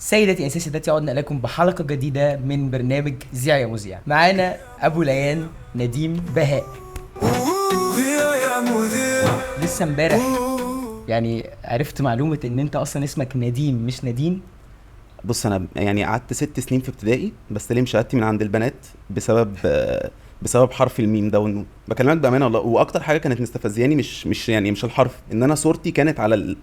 سيدتي أنسي سادتي، عدنا إليكم بحلقة جديدة من برنامج زيع يا مذيع. معانا أبو ليان نديم بهاء. لسه امبارح يعني عرفت معلومة إن أنت أصلا اسمك نديم مش نديم. بص انا يعني قعدت 6 سنين في ابتدائي بستلم شهادتي من عند البنات بسبب حرف الميم ده والنون. بكلمك بامانه والله. واكتر حاجه كانت مستفزياني مش الحرف، ان انا صورتي كانت على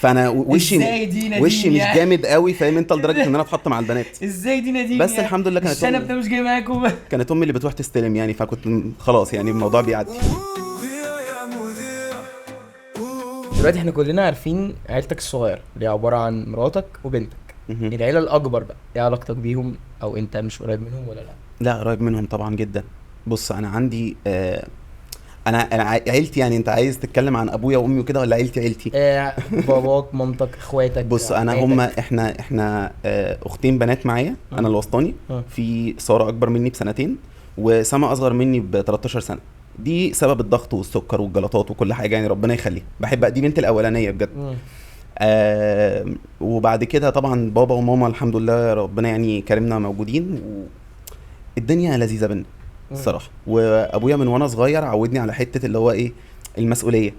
فانا إزاي دي نديم وشي مش يعني؟ جامد قوي، فاهم انت، لدرجه ان انا اتحط مع البنات. ازاي دي نديم بس يعني؟ الحمد لله كانت الشنب ده مش جاي معاكم. كانت امي اللي بتروح تستلم يعني، فكنت خلاص يعني الموضوع بيعدي. دلوقتي احنا كلنا عارفين عيلتك الصغيرة اللي عبارة عن مراتك وبنتك. مهم. العيلة الأكبر بقى ايه علاقتك بيهم؟ أو أنت مش قريب منهم ولا لا؟ لا قريب منهم طبعا جدا. بص انا عندي انا عيلتي، يعني انت عايز تتكلم عن ابويا وامي وكده ولا عيلتي؟ باباك مامتك اخواتك. بص انا عماتك. احنا اختين بنات معايا، انا الوسطاني. في ساره اكبر مني بسنتين، وسما اصغر مني ب 13 سنه. دي سبب الضغط والسكر والجلطات وكل حاجه، يعني ربنا يخليها. بحب دي بنت الاولانيه بجد. وبعد كده طبعا بابا وماما الحمد لله ربنا يعني كرمنا موجودين، والدنيا لذيذه بينا الصراحه. وابويا من وانا صغير عودني على حته اللي هو ايه، المسؤوليه،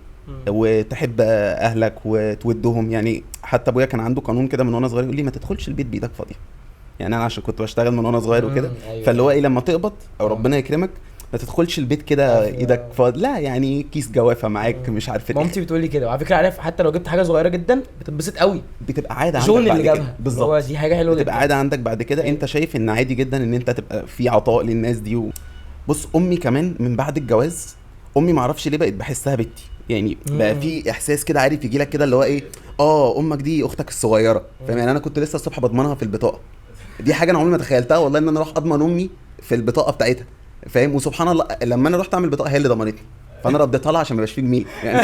وتحب اهلك وتودهم. يعني حتى ابويا كان عنده قانون كده من وانا صغير، يقول لي ما تدخلش البيت بايدك فاضيه. يعني انا عشان كنت بشتغل من وانا صغير وكده، أيوة. فاللي هو ايه، لما تقبض او ربنا يكرمك ما تدخلش البيت كده ايدك فاضيه، لا يعني كيس جوافه معاك مش عارف ايه. مامتي بتقول لي كده، وعلى فكره عارف حتى لو جبت حاجه صغيره جدا بتتبسط قوي، بتبقى عاده عندك جون بعد اللي كده. جابها بالظبط، دي حاجه حلوه جدا، بتبقى عاده عندك بعد كده. أيوة. انت شايف ان عادي جدا ان انت تبقى في عطاء للناس دي بص امي كمان من بعد الجواز، امي معرفش ليه بقت بحسها بنتي. يعني بقى في احساس كده عارف يجي لك كده اللي هو ايه، امك دي اختك الصغيره، فاهم يعني. انا كنت لسه الصبح بضمنها في البطاقه، دي حاجه انا عمري ما تخيلتها والله، ان انا اروح اضمن امي في البطاقه بتاعتها، فاهم. وسبحان الله لما انا رحت اعمل بطاقه هي اللي ضمنتني، فانا رديتها لها عشان ما يبقاش فيه جميل يعني.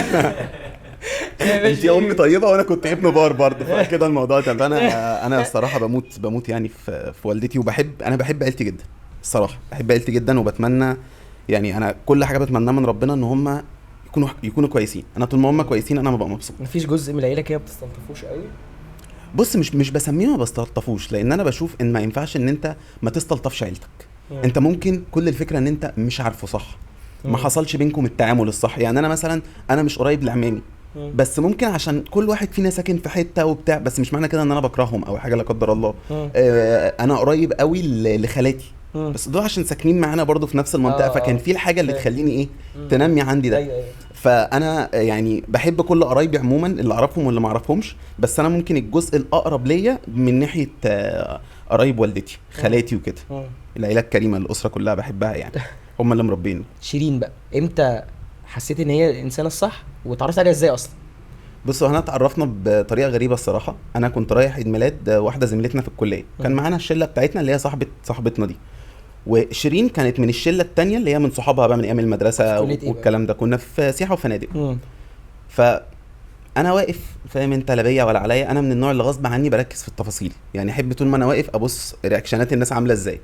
انت يا امي طيبه وانا كنت ابن بار برضه، فكده الموضوع ده. انا الصراحه بموت يعني في والدتي، بحب عيلتي جدا الصراحه. بحب عيلتي جدا وبتمنى، يعني انا كل حاجه بتمناها من ربنا ان هم يكونوا كويسين. انا طول ما هم كويسين انا ببقى مبسوط. مفيش جزء من العيله كده بتستلطفوش قوي؟ بص مش بسميه ما بستلطفوش، لان انا بشوف ان ما ينفعش ان انت ما تستلطفش عيلتك. انت ممكن كل الفكره ان انت مش عارفه صح، ما حصلش بينكم التعامل الصح. يعني انا مثلا انا مش قريب لعمامي، بس ممكن عشان كل واحد فينا ساكن في حته وبتاع، بس مش معنى كده ان انا بكرههم او حاجه لا قدر الله. انا قريب قوي لخالاتي، بس دول عشان ساكنين معانا برضو في نفس المنطقه، فكان في الحاجه اللي تخليني ايه، تنمي عندي ده. أيوة. فانا يعني بحب كل قرايبي عموما، اللي اعرفهم واللي ما اعرفهمش، بس انا ممكن الجزء الاقرب ليا من ناحيه قرايب والدتي، خالاتي وكده. العيله الكريمه، الاسره كلها بحبها يعني. هم اللي مربيني. شيرين بقى امتى حسيت ان هي الانسانه الصح، واتعرفت عليها ازاي اصلا؟ بصوا احنا اتعرفنا بطريقه غريبه الصراحه. انا كنت رايح عيد ميلاد واحده زميلتنا في الكليه، كان معانا الشله بتاعتنا اللي هي صاحبتنا دي، وشيرين كانت من الشله التانية اللي هي من صحابها بقى من ايام المدرسه والكلام ده. كنا في سياحه وفنادق. فانا واقف، فاهم انت، لا بيا ولا عليا. انا من النوع اللي غصب عني بركز في التفاصيل، يعني احب طول ما انا واقف ابص رياكشنات الناس عامله ازاي.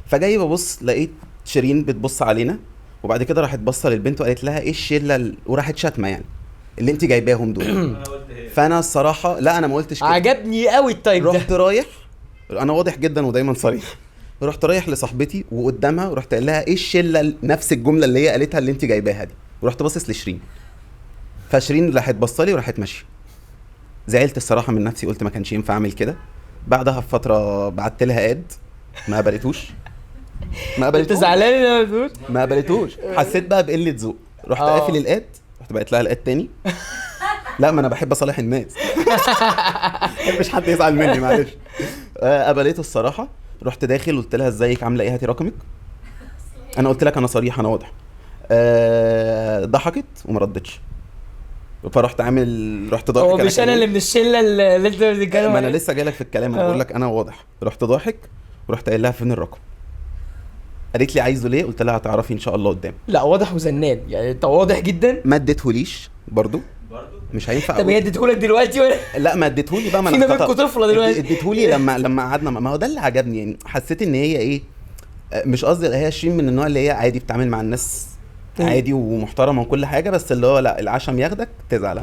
فجاي ببص لقيت شيرين بتبص علينا، وبعد كده راحت بصه للبنت وقالت لها ايه الشله وراحت شتمه يعني اللي انت جايباهم دول. فانا الصراحه لا، انا ما قلتش كده، عجبني قوي التايب ده. رحت رايح، انا واضح جدا ودايما صريح، رحت رايح لصاحبتي وقدامها ورحت قايل لها ايه الشله، نفس الجمله اللي هي قالتها اللي انت جايباها دي، ورحت باصص لشيرين. فشيرين راحت بصلي وراحت ماشيه. زعلت الصراحه من نفسي، قلت ما كانش ينفع اعمل كده. بعدها بفتره بعت لها اد، ما قبلتوش. انت زعلان لما بتقول ما قبلتوش، حسيت بقى بقله ذوق، رحت قافل الاد، رحت بقيت لها الاد تاني. لا ما انا بحب اصالح الناس، مش حد يزعل مني معلش. قبلته الصراحه، رحت داخل قلت لها ازيك عامله ايه، هاتي رقمك. انا قلت لك انا صريح، انا واضح. ضحكت وما ردتش، فرحت رحت ضاحك. هو مش انا اللي من الشله اللي انت بتتكلم؟ ما انا لسه جايلك في الكلام، انا بقول لك انا واضح. رحت ضاحك ورحت قايل لها فين الرقم. قالت لي عايزه ليه، قلت لها هتعرفي ان شاء الله قدام. لا واضح وزنان يعني، انت واضح جدا. ما اديتهوليش برضو مش هينفع. طب هي اديتهولك دلوقتي ولا لا ما اديتهولي بقى، ما في ما بينكم طفله دلوقتي؟ اديتهولي لما قعدنا، ما هو ده اللي عجبني يعني. حسيت ان هي ايه، مش قصدي هي شيرين من النوع اللي هي عادي بتتعامل مع الناس عادي ومحترمه وكل حاجه، بس اللي هو لا، العشم ياخدك تزعل.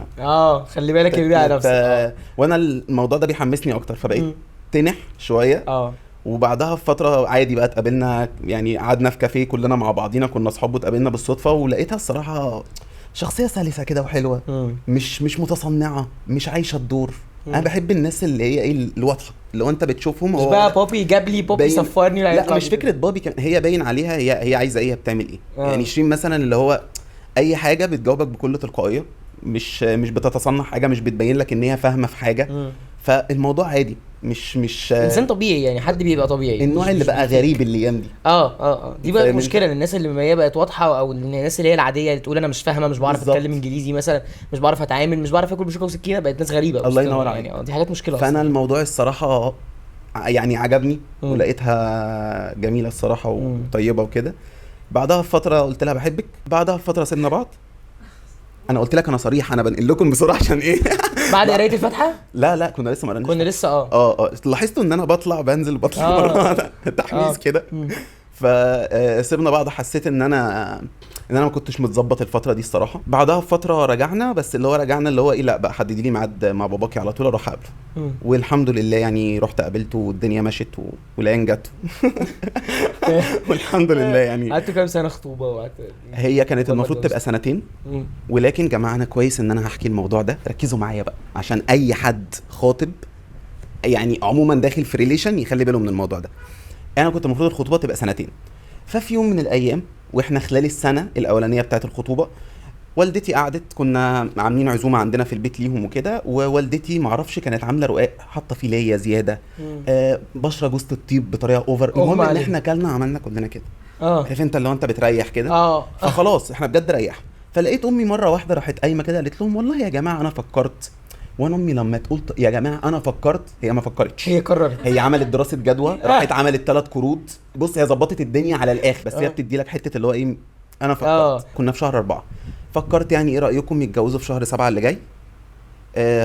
خلي بالك اللي على نفسك. وانا الموضوع ده بيحمسني اكتر، فبقيت تنح شويه. اه وبعدها بفتره عادي بقى اتقابلنا، يعني قعدنا في كافيه كلنا مع بعضينا، كنا اصحاب واتقابلنا بالصدفه، ولقيتها الصراحه شخصيه سلسه كده وحلوه، مش متصنعه، مش عايشه الدور. انا بحب الناس اللي هي ايه الواضحه، اللي هو انت بتشوفهم مش هو بقى بابي جاب لي بابي باين- صفرني لا مش فكره بابي، كان هي باين عليها هي عايزه ايه، بتعمل ايه. يعني شيرين مثلا اللي هو اي حاجه بتجاوبك بكل تلقائيه، مش بتتصنع حاجه، مش بتبين لك ان هي فاهمه في حاجه. فالموضوع عادي، مش انسان طبيعي، يعني حد بيبقى طبيعي. النوع اللي بقى غريب الايام دي. دي بقى فاهم المشكله، الناس اللي هي بقت واضحه، او الناس اللي هي العاديه اللي تقول انا مش فاهمه، مش بعرف بالظبط. اتكلم انجليزي مثلا، مش بعرف اتعامل، مش بعرف اكل بشوكه وسكينه، بقت ناس غريبه الله وسطنا ينور يعني. عليك. دي حاجات مشكله فانا أصلاً. الموضوع الصراحه يعني عجبني، ولقيتها جميله الصراحه وطيبه وكده. بعدها بفتره قلت لها بحبك، بعدها بفتره سيبنا بعض. انا قلت لك انا صريح، انا بنقل لكم بسرعه عشان ايه. بعد قرايه الفاتحه لا كنا لسه ما قريناش. كنا لسه لاحظتوا ان انا بطلع بنزل مره واحده تحميس كده. فسيبنا بعض، حسيت ان انا ما كنتش متظبط الفتره دي الصراحه. بعدها بفتره رجعنا، بس اللي هو رجعنا اللي هو ايه، لا بقى حددي لي ميعاد مع باباكي على طول اروح اقابله. والحمد لله يعني رحت قابلته والدنيا مشت والعين جت. والحمد لله يعني. قعدت كام سنه خطوبه وقعدت؟ هي كانت المفروض تبقى سنتين، ولكن جماعه كويس ان انا هحكي الموضوع ده، ركزوا معايا بقى عشان اي حد خاطب يعني عموما داخل في ريليشن يخلي باله من الموضوع ده. انا كنت المفروض الخطوبه تبقى سنتين، ففي يوم من الايام واحنا خلال السنه الاولانيه بتاعه الخطوبه، والدتي قعدت، كنا عاملين عزومه عندنا في البيت ليهم وكده، ووالدتي معرفش كانت عامله رقاق حاطه فيه ليا زياده، بشره جوزة الطيب بطريقه اوفر. المهم ان احنا اكلنا عملنا كلنا كده. عارف انت اللي هو انت بتريح كده. فخلاص احنا بجد ريح. فلقيت امي مره واحده راحت قايمه كده قالت لهم والله يا جماعه انا فكرت. وانا امي لما تقول يا جماعه انا فكرت، هي ما فكرتش، هي قررت. هي عملت دراسه جدوى، راحت عملت 3 قروض. بص هي ظبطت الدنيا على الاخر، بس هي بتدي لك حته اللي هو ايه، انا فكرت. كنا في شهر 4، فكرت يعني ايه رايكم يتجوزوا في شهر 7 اللي جاي.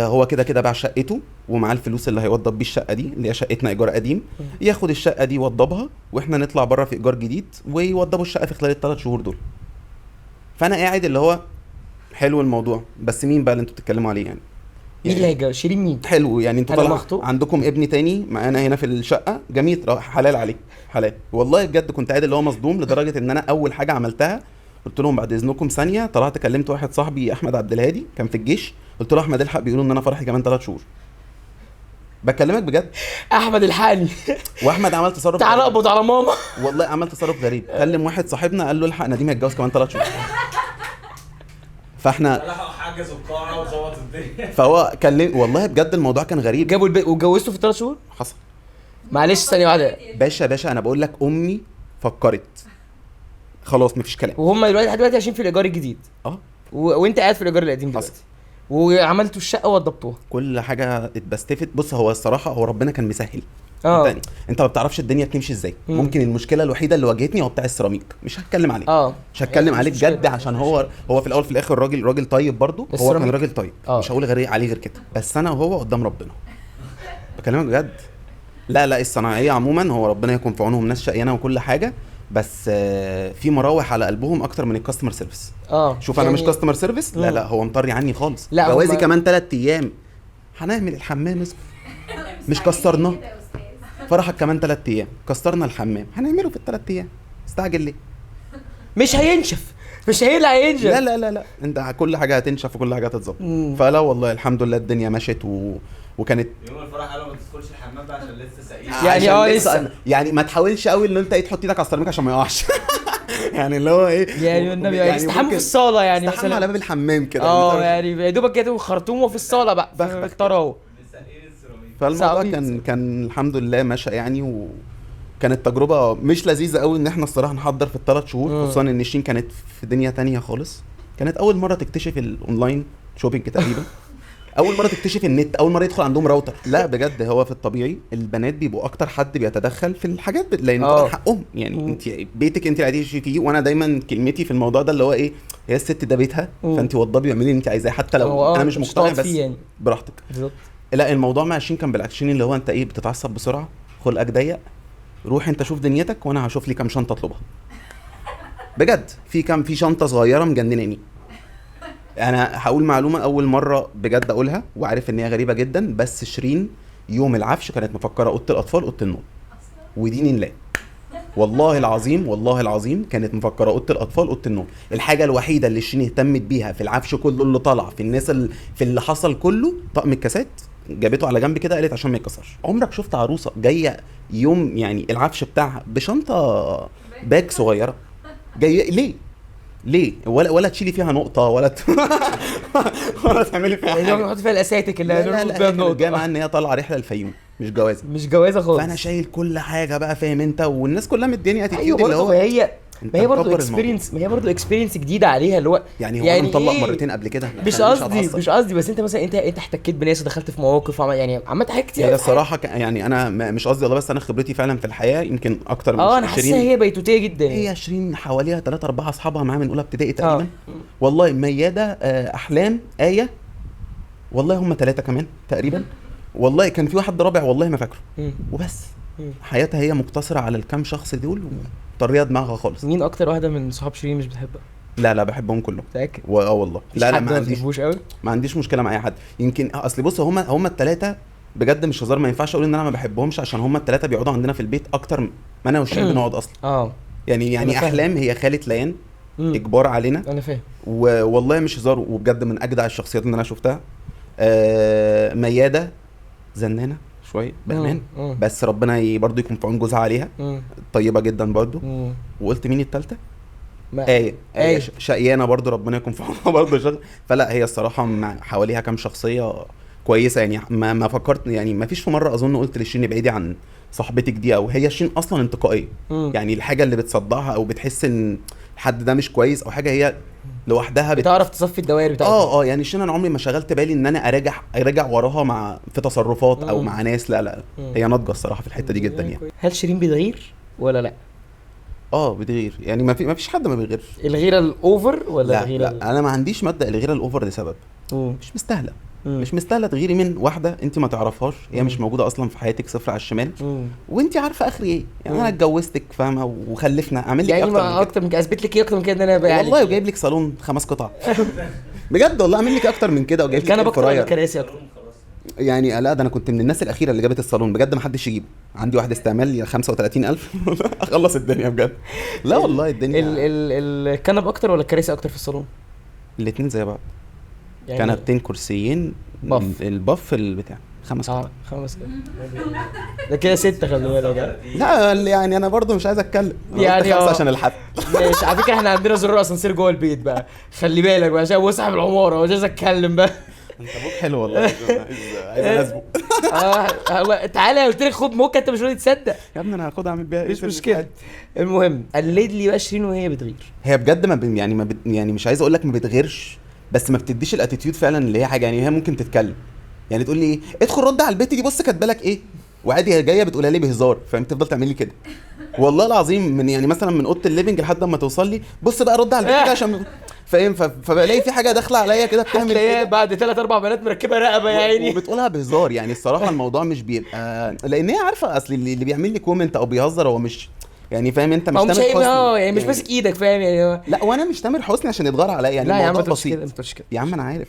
هو كده كده باع شقته ومعاه الفلوس اللي هيوضب بيه الشقه دي، اللي هي شقتنا ايجار قديم، ياخد الشقه دي يوضبها، واحنا نطلع بره في ايجار جديد، ويوضبوا الشقه في خلال ال3 شهور دول. فانا قاعد اللي هو حلو الموضوع، بس مين بقى اللي انتوا بتتكلموا عليه يعني؟ مين اللي هيجي؟ شيرين مين؟ حلو يعني انتوا طالع عندكم ابن تاني معانا هنا في الشقه، جميل، حلال عليك، حلال. والله بجد كنت قاعد اللي هو مصدوم، لدرجه ان انا اول حاجه عملتها قلت لهم بعد اذنكم ثانيه، طلعت كلمت واحد صاحبي احمد عبد الهادي كان في الجيش، قلت له احمد الحق بيقولوا ان انا فرحي كمان 3 شهور. بكلمك بجد، احمد الحقني. واحمد عمل تصرف تعال اقبض على ماما. والله عمل تصرف غريب، كلم واحد صاحبنا قال له الحق نديم هيتجوز كمان 3 شهور. فاحنا حجزوا القاعه وظبط الدنيا. فهو كلم، والله بجد الموضوع كان غريب. جابوا البيت واتجوزته في 3 شهور. حصل. معلش ثانيه واحده. باشا انا بقول لك امي فكرت، خلاص مفيش كلام. وهم دلوقتي عايشين في الايجار الجديد. وانت قاعد في الايجار القديم دلوقتي. وعملتوا الشقه ووضبطوها، كل حاجه اتبستفت. بص هو الصراحه هو ربنا كان مسهل. انت ما بتعرفش الدنيا بتمشي ازاي. ممكن المشكله الوحيده اللي واجهتني هو بتاع السيراميك، مش هتكلم عليه. مش هتكلم عليه بجد، عشان هو في الاول في الاخر راجل طيب برضو. هو كان راجل طيب، مش هقول غير عليه غير كده، بس انا وهو قدام ربنا بكلمك بجد. لا الصناعيه عموما هو ربنا يكون في عونهم، ناس شقيانه وكل حاجه، بس في مراوح على قلبهم اكتر من الكاستمر سيرفيس. شوف يعني انا مش كاستمر سيرفيس، لا هو مطري عني خالص. جوازي كمان 3 ايام، هنعمل الحمام اسمه مش كسرناه، فرحك كمان 3 ايام، كسرنا الحمام، هنعمله في ال3 ايام، استعجل ليه؟ مش هينشف، مش هينشف. لا انت كل حاجه هتنشف وكل حاجه هتتظبط. فلا والله الحمد لله الدنيا مشت وكانت يوم الفرح قالوا ما تدخلش الحمام بقى عشان لسه سقيل. يعني لسه يعني ما تحاولش قوي ان انت تحط ايدك على السيراميك عشان ما يقعش. يعني اللي هو ايه، يعني النبي يعني استحمى في الصاله، يعني استحمى على باب الحمام كده. يعني يا دوبك كده خرطومه في الصاله بقى بختار اهو. فالموضوع كان الحمد لله ماشي يعني. وكانت تجربه مش لذيذه قوي ان احنا الصراحه نحضر في ال3 شهور، خصوصا ان شيرين كانت في دنيا تانية خالص. كانت اول مره تكتشف الاونلاين شوبينج تقريبا. اول مره تكتشف النت، اول مره يدخل عندهم راوتر. لا بجد هو في الطبيعي البنات بيبقوا اكتر حد بيتدخل في الحاجات لان طبعا حقهم يعني. انت بيتك انت اللي عايزه فيه، وانا دايما كلمتي في الموضوع ده اللي هو ايه، هي الست ده بيتها، فانت وضبي واعملي اللي انت عايزاه، حتى لو انا مش مقتنع بس يعني. براحتك بالظبط. لا الموضوع مع شين كان بالعكس، اللي هو انت ايه بتتعصب بسرعه، خلقك ضيق، روح انت شوف دنيتك وانا هشوف لي كام شنطه اطلبها. بجد في شنطه صغيره مجنناني. انا هقول معلومه اول مره بجد اقولها وعارف ان هي غريبه جدا، بس شيرين يوم العفش كانت مفكره اوضه الاطفال اوضه النوم، ودين الله والله العظيم والله العظيم كانت مفكره اوضه الاطفال اوضه النوم. الحاجه الوحيده اللي شيرين اهتمت بيها في العفش كله اللي طلع في الناس في اللي حصل كله طقم الكاسات، جابته على جنب كده قالت عشان ما يتكسرش. عمرك شفت عروسه جايه يوم يعني العفش بتاعها بشنطه باك صغيره جايه ليه ولا تشيلي فيها نقطه ولا تعملي فيها يعني حاجه؟ نحط فيها الاساتك اللي لا هنربط بيها هي كانت النقطه. جايه معاها ان هي طالعه رحله الفيوم مش جوازه. مش جوازه خالص. فانا شايل كل حاجه بقى فاهم انت، والناس كلها مدياني ايوه اتيتيود اللي برضه، هو ما هي برضه مكبر اكسبيرينس، ما هي برضه اكسبيرينس جديده عليها اللي هو يعني هو انا مطلق إيه؟ مرتين قبل كده. مش قصدي بس انت مثلا انت احتكيت بناس ودخلت في مواقف يعني عملت حاجات كتير. هي الصراحه يعني انا مش قصدي والله، بس انا خبرتي فعلا في الحياه يمكن اكتر من انا حاسه هي بيتوتيه جدا. هي 20 حواليها 3 4 اصحابها معاها من اولى ابتدائي تقريبا. والله مياده احلام ايه، والله هم 3 كمان تقريبا. والله كان في واحد رابع والله ما فاكره وبس. حياتها هي مقتصره على الكام شخص دول وطريقه دماغها خالص. مين اكتر واحده من صحاب شيرين مش بتحبها؟ لا بحبهم كلهم. متاكد؟ والله لا ما عنديش مشكله مع اي حد. يمكن اصل بص هم الثلاثه بجد مش هزار، ما ينفعش اقول ان انا ما بحبهمش عشان هم الثلاثه بيقعدوا عندنا في البيت اكتر ما انا وشيرين بنقعد اصلا. يعني احلام هي خاله ليان اجبار علينا. انا فاهم والله مش هزار، وبجد من اجدع الشخصيات اللي انا شفتها. مياده زنانه شويه بامان، بس ربنا برضو يكون في عون جوزها عليها. طيبه جدا برضو. وقلت مين الثالثه؟ ايه شقيانه برضو ربنا يكون في عونها برضو شغل. فلا هي الصراحه حواليها كام شخصيه كويسه يعني. ما فكرت يعني ما فيش في مره اظن قلت لشيرين ابعدي عن صاحبتك دي، او هي شيرين اصلا انتقائيه. يعني الحاجه اللي بتصدعها او بتحس ان الحد ده مش كويس او حاجه هي لوحدها بتعرف تصفي الدوائر بتاعتها. يعني شيرين انا عمري ما شغلت بالي ان انا ارجع وراها مع في تصرفات او مع ناس. لا هي ناضجه الصراحه في الحته دي جدا يعني. هل شيرين بتغير ولا لا؟ بتغير يعني. ما فيش حد ما بيغيرش. الغيره الاوفر ولا لا الغيره لا انا ما عنديش مبدا الغيره الاوفر لسبب مش مستاهله. مش مستاهله تغيري من واحده انت ما تعرفهاش، هي مش موجوده اصلا في حياتك، صفر على الشمال. وانت عارفه اخري ايه يعني. انا اتجوزتك فاهمه وخلفنا، اعمل لك يعني اكتر من كده اثبت لك ايه اكتر من كده ان انا بقى والله. وجايب لك صالون 5 قطع بجد والله. اعمل لك اكتر من كده وجايب لك كنبه ولا كراسي اكتر يعني. لا ده انا كنت من الناس الاخيره اللي جابت الصالون بجد، ما حدش يجيبه. عندي واحد استعمال 35,000 اخلص الدنيا بجد. لا والله الدنيا الكنبه اكتر ولا الكراسي اكتر في الصالون؟ الاثنين زي بعض يعني. كنبتين كرسيين الباف البتاع 5 قطع 5 ده كده 6 خلي بالك. لا يعني انا برضو مش عايز اتكلم يعني 5 عشان الحد. ماشي على فكره احنا عندنا زرار اسانسير جوه البيت بقى، خلي بالك بقى عشان هو صاحب العماره مش عايز اتكلم بقى. انت ابوك حلو والله. عايز اناسبه. تعالى قلت لك خد موكه انت مش راضي تصدق يا ابني. انا هاخدها اعمل بيها مش مشكله. المهم قلد لي بقى شيرين وهي بتغير. هي بجد يعني مش عايز اقول لك ما بتغيرش، بس ما بتديش الاتيتيود فعلا اللي هي حاجه. يعني هي ممكن تتكلم يعني تقول لي ايه ادخل رد على البيت دي بص كاتبه لك ايه، وعادي هي جايه بتقولها لي بهزار، فاهم؟ تفضل تعمل لي كده والله العظيم. من يعني مثلا من اوضه الليفنج لحد ما توصل لي بص بقى رد على البيت ده عشان فاهم. فبلاقي في حاجه داخله عليا كده بتعمل كده بعد 3 4 بنات مركبه رقبه يا عيني وبتقولها بهزار. يعني الصراحه الموضوع مش بيبقى لان هي عارفه اصل اللي بيعمل لي كومنت او بيهزر هو مش يعني فاهم انت مش تامر حسني يعني مش ماسك ايدك فاهم يعني. لا وانا مش تامر حسني عشان يتغار عليا يعني. لا يا عم الموضوع بسيط يا عم انا عارف.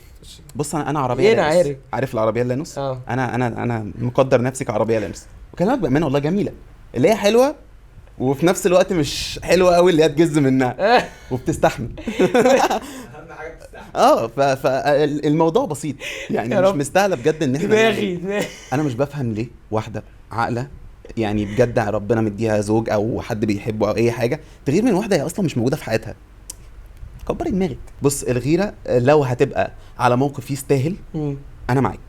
بص انا عربيه انا عارف العربيه اللانوس. انا مقدر نفسي كعربيه لانوس، وكلامك بامانه والله جميله اللي هي حلوه وفي نفس الوقت مش حلوه قوي اللي هي تجز منها وبتستحمل. اهم حاجه بتستحمل. فالموضوع بسيط يعني مش مستاهله بجد ان احنا دماغي انا مش بفهم ليه واحده عاقله يعني بجد ربنا مديها زوج او حد بيحبه او اي حاجه تغير من واحده هي اصلا مش موجوده في حياتها. كبري دماغك. بص الغيره لو هتبقى على موقف يستاهل انا معاك،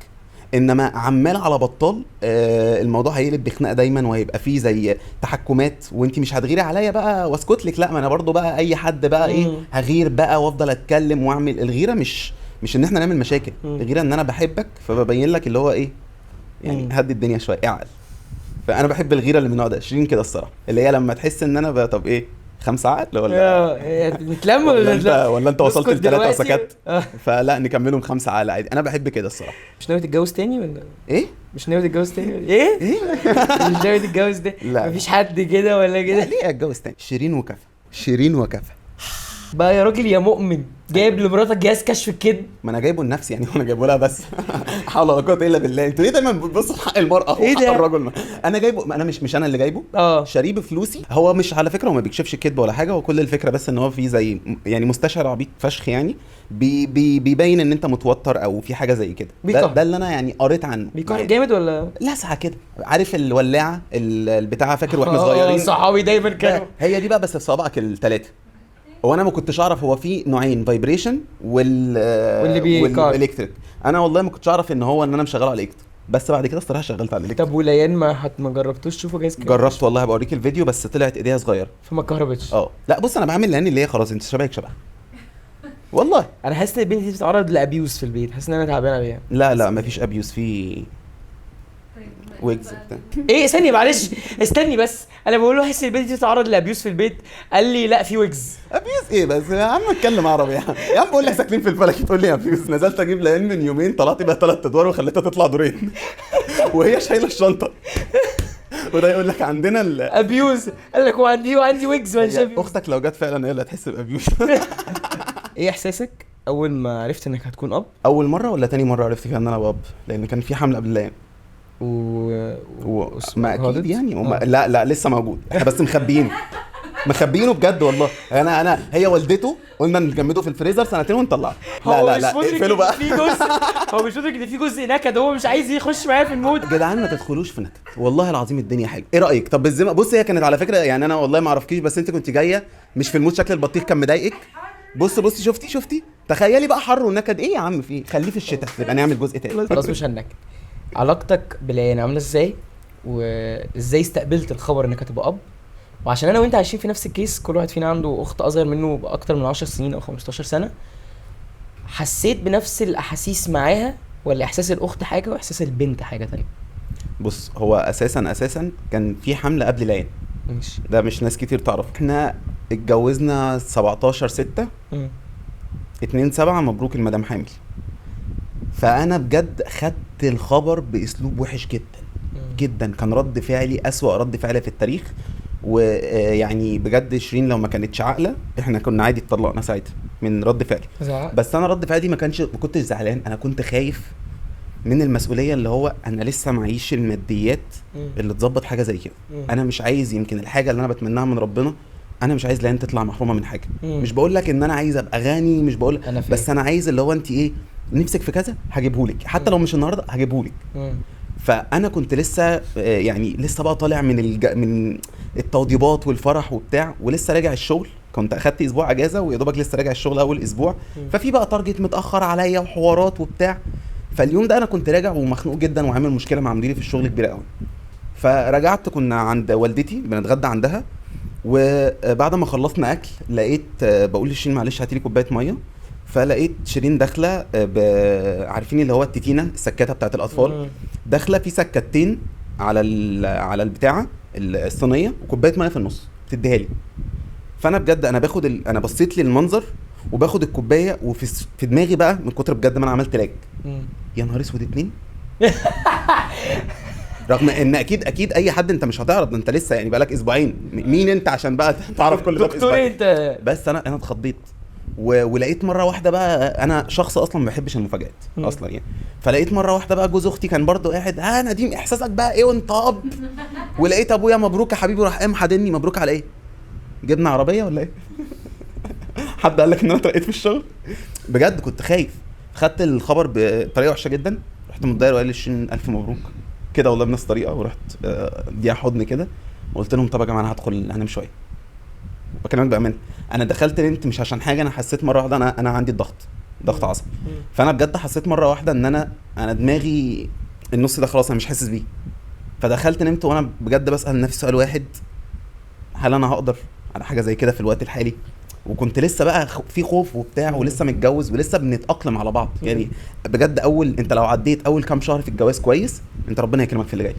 انما عمال على بطال الموضوع هيقلب بخناقه دايما وهيبقى فيه زي تحكمات وانت مش هتغيري عليا بقى واسكت لك. لا ما انا برضو بقى اي حد بقى ايه هغير بقى وافضل اتكلم واعمل. الغيره مش ان احنا نعمل مشاكل. الغيره ان انا بحبك فببين لك اللي هو ايه يعني هدي الدنيا شويه اعقل. فانا بحب الغيره اللي من نوع ده. شيرين كده الصراحه اللي هي لما تحس ان انا بقى طب ايه 5 عقل ولا نتلم ولا انت وصلت ل3 وسكت. فلا نكملهم 5 عقل عادي. انا بحب كده الصراحه. مش ناوي تتجوز تاني ولا ايه؟ مش ناوي تتجوز تاني ايه مش ناوي تتجوز ده؟ مفيش حد كده ولا كده؟ ليه اتجوز تاني؟ شيرين وكفى. بقى يا راجل يا مؤمن جايب لمراتك جهاز كشف الكذب. ما انا جايبه لنفسي يعني، وانا جايبه لها بس. حول ولا قوه الا بالله. انتوا ليه دايما بتبصوا حق المراه إيه وحق ده؟ الرجل؟ انا جايبه، انا مش انا اللي جايبه، شاريه بفلوسي. هو مش على فكره، هو ما بيكشفش الكذب ولا حاجه، هو كل الفكره بس ان هو في زي يعني مستشعر عبيط فشخ يعني، بيبين ان انت متوتر او في حاجه زي كده. ده اللي انا يعني قريت عنه. بيكون جامد ولا لسعه كده، عارف الولاعه البتاعه، فاكر واحنا صغيرين صحابي دايما كانوا هي دي بقى، بس في صوابعك الثلاثه. هو انا ما كنتش اعرف هو في نوعين، فايبريشن والالكتريك. انا والله ما كنتش اعرف ان انا مشغله على الالكتريك، بس بعد كده الصراحه شغلت على الالكتريك. طب وليان ما جربتوش تشوفوا جهاز كده؟ جربت والله، هبقى اوريك الفيديو، بس طلعت ايديها صغيره فما كهربتش. لا بص، انا بعمل لان اللي هي خلاص انت شبهك شبه والله. انا حاسس ان البنت دي بتتعرض لابيوز في البيت، حاسس ان انا تعبانه بيها. لا مفيش ابيوز، في ويجز. ايه ثانيه معلش استني بس، انا بقول له حاسس ان البنت دي بتتعرض لابيوز في البيت، قال لي لا في ويجز. ابيوز ايه بس يا عم؟ اتكلم عربي يا عم بقول لك ساكنين في الفلك تقول لي ابيوز. نزلت اجيب لان من يومين، طلعت بقى 3 ادوار وخليتها تطلع دورين وهي شايله الشنطه وده يقول لك عندنا ابيوز، قال لك وعندي ويجز ولا شايف. اختك لو جت فعلا هي اللي هتحس بابيوز. ايه احساسك اول ما عرفت انك هتكون اب؟ اول مره ولا تاني مره عرفت فيها ان انا اب؟ لان كان في حمله قبل يعني ما اكيد يعني لا لسه موجود، احنا بس مخبيينه بجد والله. انا هي والدته قلنا نجمده في الفريزر 2 ونطلعه. لا اقفلوا بقى. في جزء هو مش مدرك ان في جزء نكد، هو مش عايز يخش معايا في المود. يا جدعان ما تدخلوش في نكد والله العظيم، الدنيا حاجه. ايه رايك؟ طب بالذمه بص، هي كانت على فكره يعني انا والله ما اعرفكيش، بس انت كنت جايه مش في المود، شكل البطيخ كان مضايقك. بص شفتي تخيلي بقى حر ونكد. ايه يا عم في، خليه في الشتاء نبقى نعمل جزء تاني. خلاص مش هنكد. علاقتك بليان عامله ازاي؟ وازاي استقبلت الخبر انك هتبقى اب؟ وعشان انا وانت عايشين في نفس الكيس، كل واحد فينا عنده اخت اصغر منه باكتر من 10 سنين او 15 سنه، حسيت بنفس الاحاسيس معاها ولا احساس الاخت حاجه واحساس البنت حاجه تانية؟ بص، هو اساسا كان في حمله قبل ليان، ماشي، ده مش ناس كتير تعرف. احنا اتجوزنا 17/6 2/7، مبروك المدام حامل. فانا بجد خدت الخبر باسلوب وحش جدا، كان رد فعلي اسوأ رد فعل في التاريخ. ويعني بجد شيرين لو ما كانتش عاقله احنا كنا عادي اتطلقنا ساعتها من رد فعلي. بس انا رد فعلي ما كنتش زعلان، انا كنت خايف من المسؤوليه، اللي هو انا لسه معيش الماديات اللي تظبط حاجه زي كده. انا مش عايز، يمكن الحاجه اللي انا بتمناها من ربنا، انا مش عايز لان تطلع محرومه من حاجه. مش بقول لك ان انا عايز ابقى غني، مش بقول، بس انا عايز اللي هو انت ايه نفسك في كذا هجيبهولك، حتى لو مش النهارده هجيبهولك. فانا كنت لسه يعني لسه بقى طالع من التوضيبات والفرح وبتاع، ولسه راجع الشغل. كنت اخدت اسبوع اجازه ويا دوبك لسه راجع الشغل اول اسبوع، ففي بقى تارجت متاخر عليا وحوارات وبتاع. فاليوم ده انا كنت راجع ومخنوق جدا وعامل مشكله مع مديري في الشغل كبيره قوي. فرجعت، كنا عند والدتي بنتغدى عندها، وبعد ما خلصنا اكل لقيت بقول لشيرين معلش هاتي لي كوبايه ميه. فلقيت شيرين داخله عارفين اللي هو التتينه السكاته بتاعت الاطفال، داخله في سكتين على البتاعه الصينيه وكوبايه ميه في النص بتديها لي. فانا بجد انا باخد انا بصيت للمنظر وباخد الكوبايه، وفي دماغي بقى من كتر بجد ما انا عملت لاج، يا نهار اسود 2. رغم ان اكيد اي حد انت مش هتعرف، ده انت لسه يعني بقالك اسبوعين، مين انت عشان بقى تعرف كل ده في اسبوعين؟ انت بس انا اتخضيت ولقيت مره واحده بقى، انا شخص اصلا ما بحبش المفاجآت اصلا يعني. فلقيت مره واحده بقى جوز اختي كان برضو قاعد، نديم احساسك بقى ايه وانت اب؟ ولقيت ابويا مبروك يا حبيبي، راح قام حاضني، مبروك على ايه؟ جبنا عربيه ولا ايه؟ حد قال لك ان انا اترقيت في الشغل؟ بجد كنت خايف. خدت الخبر بطريقه وحشه جدا، رحت متضايق وقال لي 20,000 مبروك كده والله بنفس الطريقه، ورحت دي حضن كده وقلت لهم طب يا جماعه انا هدخل انام شويه. بكلمك بامان، انا دخلت نمت مش عشان حاجه، انا حسيت مره واحده انا عندي ضغط عصبي. فانا بجد حسيت مره واحده ان انا دماغي النص ده خلاص انا مش حاسس بيه. فدخلت نمت وانا بجد بسال نفسي سؤال واحد، هل انا هقدر على حاجه زي كده في الوقت الحالي؟ وكنت لسه بقى في خوف وبتاع، ولسه متجوز ولسه بنتاقلم على بعض يعني. بجد انت لو عديت اول كام شهر في الجواز كويس، انت ربنا يكرمك في اللي جاي.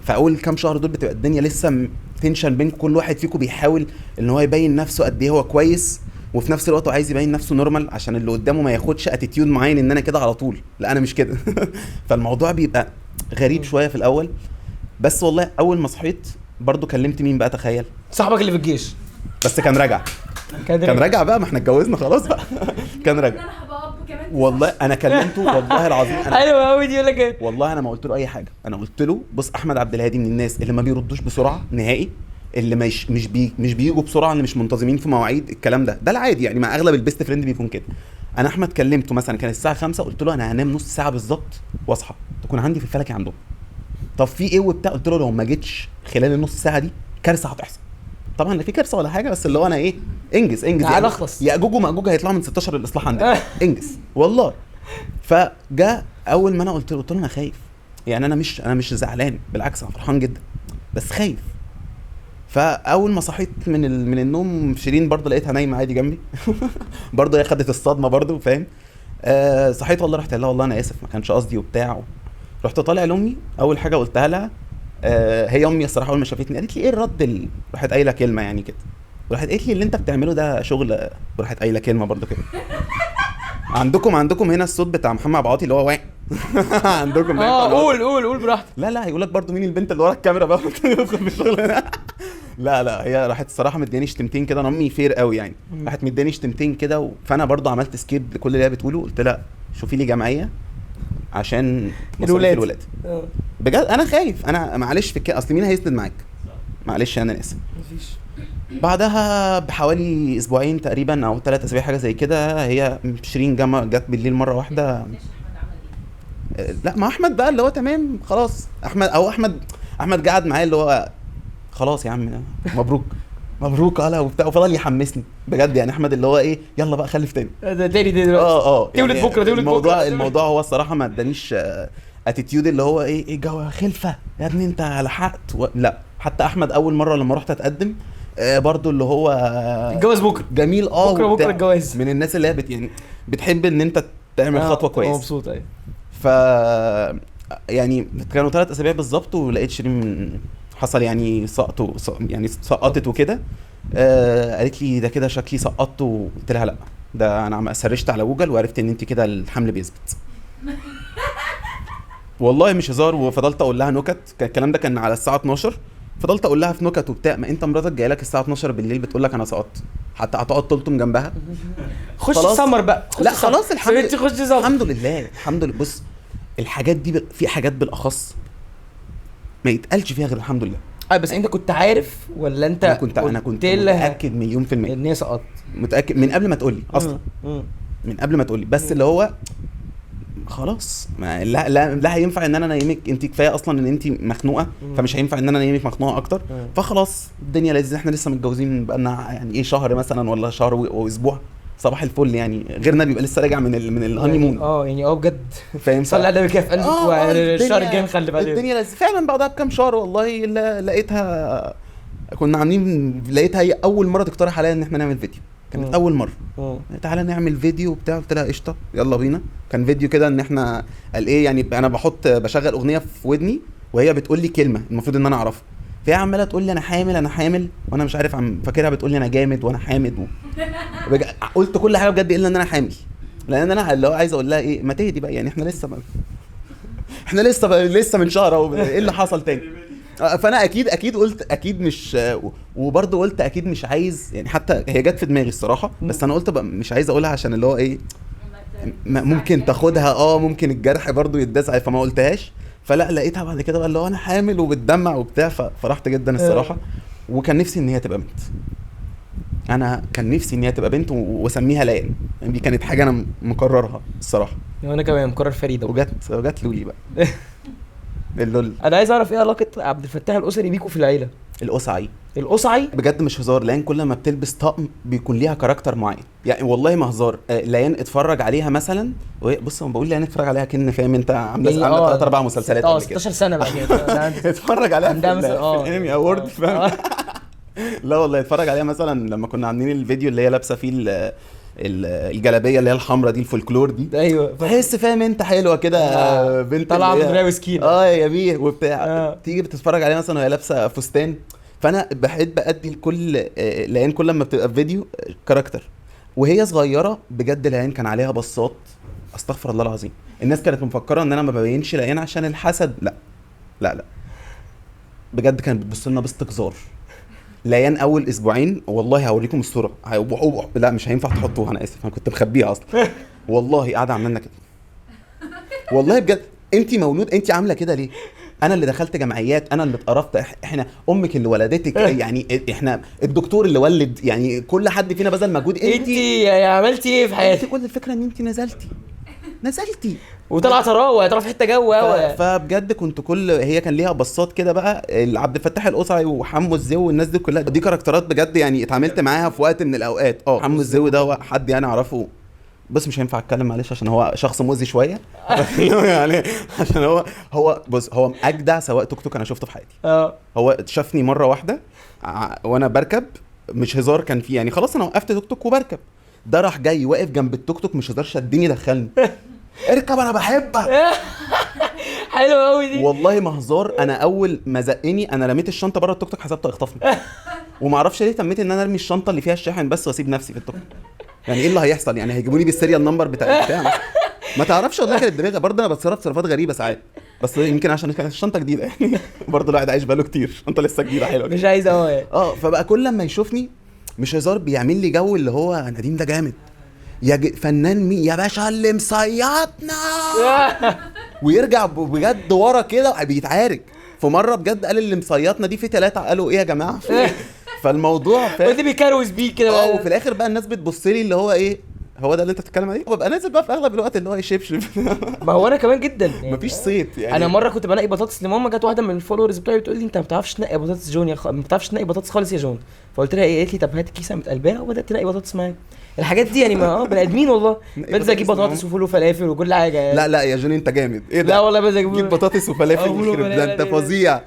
فاول كام شهر دول بتبقى الدنيا لسه تنشن بين كل واحد فيكم، بيحاول ان هو يبين نفسه قد ايه هو كويس، وفي نفس الوقت عايز يبين نفسه نورمال عشان اللي قدامه ما ياخدش اتيتيود معين ان انا كده على طول، لا انا مش كده. فالموضوع بيبقى غريب شويه في الاول. بس والله اول ما صحيت برضو كلمت مين بقى؟ تخيل، صاحبك اللي في الجيش، بس كان راجع. كان راجع بقى، ما احنا اتجوزنا خلاص بقى. كان راجع انا هبقى اب كمان. والله. انا كلمته والله العظيم، انا حلو قوي دي. يقول لك ايه؟ والله انا ما قلت له اي حاجه. انا قلت له بص، احمد عبد الهادي من الناس اللي ما بيردوش بسرعه نهائي، اللي مش بيجوا بسرعه، اللي مش منتظمين في مواعيد الكلام ده العادي يعني، مع اغلب البيست فريند بيكون كده. انا احمد كلمته مثلا كان الساعه 5، قلت له انا هنام نص ساعه بالظبط واصحى تكون عندي في الفلكي عندهم. طب في ايه وبتاع؟ قلت له لو ما جيتش خلال النص ساعه دي كارثه هتحصل. طبعا لا في كارثه ولا حاجه، بس اللي هو انا ايه، انجز تعال اخلص. ياجوج وماجوج هيطلعوا من 16 الاصلاح عندنا. انجز والله. فجاء اول ما انا قلت له انا خايف يعني، انا مش زعلان، بالعكس انا فرحان جدا بس خايف. فاول ما صحيت من النوم، شيرين برضه لقيتها نايمه عادي جنبي. برضه هي خدت الصدمه برضه، فاهم. صحيت والله، رحت لها والله انا اسف ما كانش قصدي وبتاع. رحت طالع لامي، اول حاجه قلتها لها هي امي الصراحه اول ما شافتني قالت لي ايه الرد راحت قايله كلمه يعني كده، وراحت قالت لي اللي انت بتعمله ده شغل، وراحت قايله كلمه برضه كده. عندكم هنا الصوت بتاع محمد عبد العاطي اللي هو عندكم قول براحتك. لا هيقول لك برضه مين البنت اللي ورا الكاميرا بقى في الشغل ده. لا هي راحت الصراحه مدياني شتمتين كده، انا امي فير قوي يعني، راحت مدياني شتمتين كده فانا برضه عملت سكيب لكل اللي هي بتقوله. قلت لها شوفي لي جمعيه عشان الولاد. بجد انا خايف، انا معلش في اصل مين هيسند معاك؟ معلش انا اسف. مفيش. بعدها بحوالي اسبوعين تقريبا او 3 اسابيع حاجه زي كده، هي شيرين جت بالليل مره واحده. لا ما احمد بقى اللي هو تمام خلاص، احمد قعد معايا اللي هو خلاص يا عم مبروك على وبتاع، وفضل يحمسني بجد يعني. احمد اللي هو ايه، يلا بقى خلف تاني. ده تاني دلوقتي. تولد يعني بكره. الموضوع هو الصراحه ما ادانيش اتيتيود اللي هو ايه جو خلفه يا ابني انت لحقت لا. حتى احمد اول مره لما رحت اتقدم برضو اللي هو الجواز بكره جميل. بكره الجواز. من الناس اللي هي يعني بتحب ان انت تعمل خطوه كويسه. مبسوط ايوه. ف يعني كانوا 3 اسابيع بالظبط، ولقيت شيرين حصل يعني سقطت وكده. قالت لي ده كده شكلي سقطت، وقلت لها لا، ده انا سرشت على جوجل وعرفت ان انت كده الحمل بيثبت. والله مش هزار. وفضلت اقول لها نكت، الكلام ده كان على الساعه 12. فضلت اقول لها في نكت وبتاع، ما انت مراتك جايه لك الساعه 12 بالليل بتقول لك انا سقطت، حتى هتقعد تلطم جنبها. خش سمر بقى. لا خلاص الحمد لله. بص الحاجات دي في حاجات بالاخص ما يتقالش فيها غير الحمد لله. بس انت كنت عارف ولا انت؟ انا كنت متاكد مليون في المية ان هي سقطت. متاكد من قبل ما تقول لي اصلا. من قبل ما تقول لي، بس اللي هو خلاص ما لا هينفع ان انا انيمك، انت كفايه اصلا ان انت مخنوقه، فمش هينفع ان انا انيمك مخنوقه اكتر. فخلاص الدنيا لذيذه، احنا لسه متجوزين بقالنا يعني ايه شهر مثلا ولا شهر واسبوع، صباح الفل يعني. غيرنا بيبقى لسه راجع من الهاني مون. يعني بجد فاهم. صلي على النبي كده في قلبك. الشهر الجاي نخلي بعدين الدنيا لذيذه فعلا. بعدها بكام شهر والله لقيتها كنا عاملين، لقيتها هي اول مره تقترح عليا ان احنا نعمل فيديو. كانت اول مره تعالى نعمل فيديو وبتاع، قلت لها قشطه يلا بينا. كان فيديو كده ان احنا قال ايه يعني، انا بشغل اغنيه في ودني وهي بتقول لي كلمه المفروض ان انا اعرفها، فهي عماله تقول لي انا حامل وانا مش عارف، فاكرها بتقول لي انا جامد وانا حامد قلت كل حاجه بجد الا ان انا حامل، لان انا اللي هو عايز اقول لها ايه ما تهدي بقى يعني، احنا لسه من شهر اهو، ايه اللي حصل تاني. فانا اكيد قلت اكيد مش، وبرضه قلت اكيد مش عايز يعني، حتى هي جت في دماغي الصراحه، بس انا قلت بقى مش عايز اقولها عشان اللي هو ايه ممكن تاخدها ممكن الجرح برضه يتداس، فما قلتهاش. فلا لقيتها بعد كده بقى اللي هو انا حامل وبتدمع وبتاع، فرحت جدا الصراحه. وكان نفسي ان هي تبقى بنت، انا كان نفسي ان هي تبقى بنت واسميها ليان يعني، دي كانت حاجه انا مقررها الصراحه. وانا كمان مقرر فريده. وجت لولي بقى. اللول. انا عايز اعرف ايه علاقه عبد الفتاح الاسري بيكوا في العيله؟ القصعي بجد مش هزار. ليان كل ما بتلبس طقم بيكون ليها كاركتر معين يعني، والله ما هزار. ليان اتفرج عليها مثلا، بص انا بقول ليان اتفرج عليها كأن فاهم انت عامله 3 4 مسلسلات قبل كده 16 سنه بقى كده. اتفرج عليها عندها في الانمي اوورد فاهم. لا والله اتفرج عليها مثلا لما كنا عاملين الفيديو اللي هي لابسه فيه الجلابيه اللي هي الحمراء دي، الفولكلور دي. ايوه تحس فاهم انت حلوه كده. بنت طالعه بدراوي سكين يا بيه وبتاع. تيجي بتتفرج عليها مثلا وهي لابسه فستان، فانا بحب ادي لكل ليان كل لما بتبقى في فيديو كاركتر. وهي صغيره بجد ليان كان عليها بصات استغفر الله العظيم. الناس كانت مفكره ان انا ما ببينش ليان عشان الحسد، لا بجد كانت بتبص لنا باستقذار. ليان اول اسبوعين والله هوريكم الصوره لا مش هينفع تحطوها، انا اسف انا كنت مخبيها اصلا. والله قاعده عامله لنا كده والله بجد. انت مولود انت عامله كده ليه؟ انا اللي دخلت جمعيات، انا اللي اتقرفت، احنا امك اللي ولدتك يعني احنا الدكتور اللي ولد، يعني كل حد فينا بذل مجهود. انت يعني عملتي ايه في حياتك؟ كل الفكره ان انت نزلتي وطلع تراوه طلع في حته جو قوي. فبجد كنت هي كان ليها بصات كده بقى، عبد الفتاح القصعي وحمو الزو والناس دي كلها، دي كاركترات بجد يعني اتعاملت معاها في وقت من الاوقات. حمو الزو ده حد يعني اعرفه، بس مش هينفع اتكلم معلش عشان هو شخص مؤذي شويه يعني عشان هو بص هو اجدع سواق توك توك انا شفته في حياتي. هو شافني مره واحده وانا بركب، مش هزار كان فيه يعني، خلاص انا وقفت توك توك وبركب، ده راح جاي واقف جنب التوك توك مش هزار، شدني دخلني اركب انا بحبك. حلو قوي دي والله ما هزار. انا اول ما زقني انا رميت الشنطه بره التوك توك، حسبته يخطفني وما اعرفش ليه تميت ان انا ارمي الشنطه اللي فيها الشاحن بس واسيب نفسي في التوك توك. يعني ايه اللي هيحصل يعني؟ هيجيبوني بالسيريال نمبر بتاع ما تعرفش والله. كانت دماغي برضه انا بتصرف تصرفات غريبه ساعات، بس يمكن عشان كانت الشنطه جديده يعني برضه الواحد عايش بقاله كتير، الشنطه لسه جديده حلوه مش عايز يعني. فبقى كل لما يشوفني مش هزار بيعمل لي جو اللي هو نديم ده جامد فنان مين يا باشا اللي مصيطنا ويرجع بجد ورا كده بيتعارك. في مره بجد قال اللي مصيطنا دي في 3 قالوا ايه يا جماعه فالموضوع وانت بيكروز بيك كده وفي الاخر بقى الناس بتبص لي اللي هو ايه هو ده اللي انت بتتكلم عليه. وببقى نازل بقى في اغلب الوقت اللي هو يشبشب ما هو انا كمان جدا يعني مفيش صيت يعني. انا مره كنت بنقي بطاطس لماما، جت واحده من الفولورز بتوعي بتقول لي انت ما بتعرفش تنقي بطاطس جون ما بتعرفش تنقي بطاطس خالص يا جون. فقلت لها ايه؟ قالت لي طب هات كيسه متقلباها، وبدات تنقي بطاطس معايا. الحاجات دي يعني ما بني ادمين والله. بنزل اجيب بطاطس وفول وفلافل وكل حاجه يعني. لا يا جوني انت جامد. ايه ده؟ لا والله بنزل اجيب بطاطس وفلافل يخرب ده انت فظيع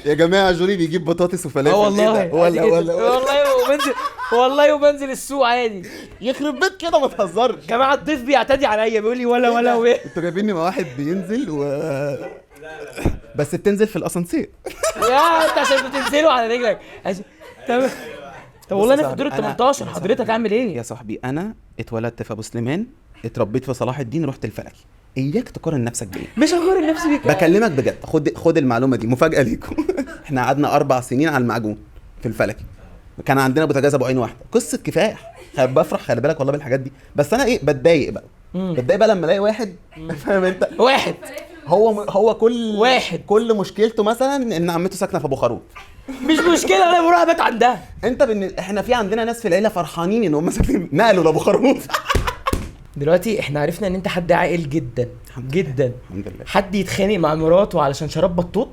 يا جماعه. جوني بيجيب بطاطس وفلافل والله والله وبنزل السوق عادي يخرب بيت كده ما تهزرش. جماعه الضيف بيعتدي عليا بيقول لي ولا وايه انتوا جايبيني مع واحد بينزل بس بتنزل في الاسانسير يا انت عشان بتنزلوا على رجلك تمام. طب والله انا في الدور ال 18 حضرتك اعمل ايه يا صاحبي؟ انا اتولدت في ابو سليمان، اتربيت في صلاح الدين، رحت الفلكي. اياك تقارن نفسك بايه. مش هقارن نفسي بيك، بكلمك بجد. خد المعلومه دي مفاجاه ليكم احنا قعدنا 4 سنين على المعجون في الفلكي، كان عندنا بوتاجاز ابو عين واحده، قصه كفاح. بفرح خلي بالك والله بالحاجات دي، بس انا ايه بتضايق بقى لما الاقي واحد فاهم انت واحد هو كل مشكلته مثلا ان عمته ساكنه في ابو خروف. مش مشكله انا بروح ابات عندها. احنا في عندنا ناس في العيله فرحانين ان هم ساكنين نقلوا لابو خروف دلوقتي احنا عرفنا ان انت حد عاقل جدا جدا. الحمد لله. حد يتخانق مع مراته علشان شراب بطوط؟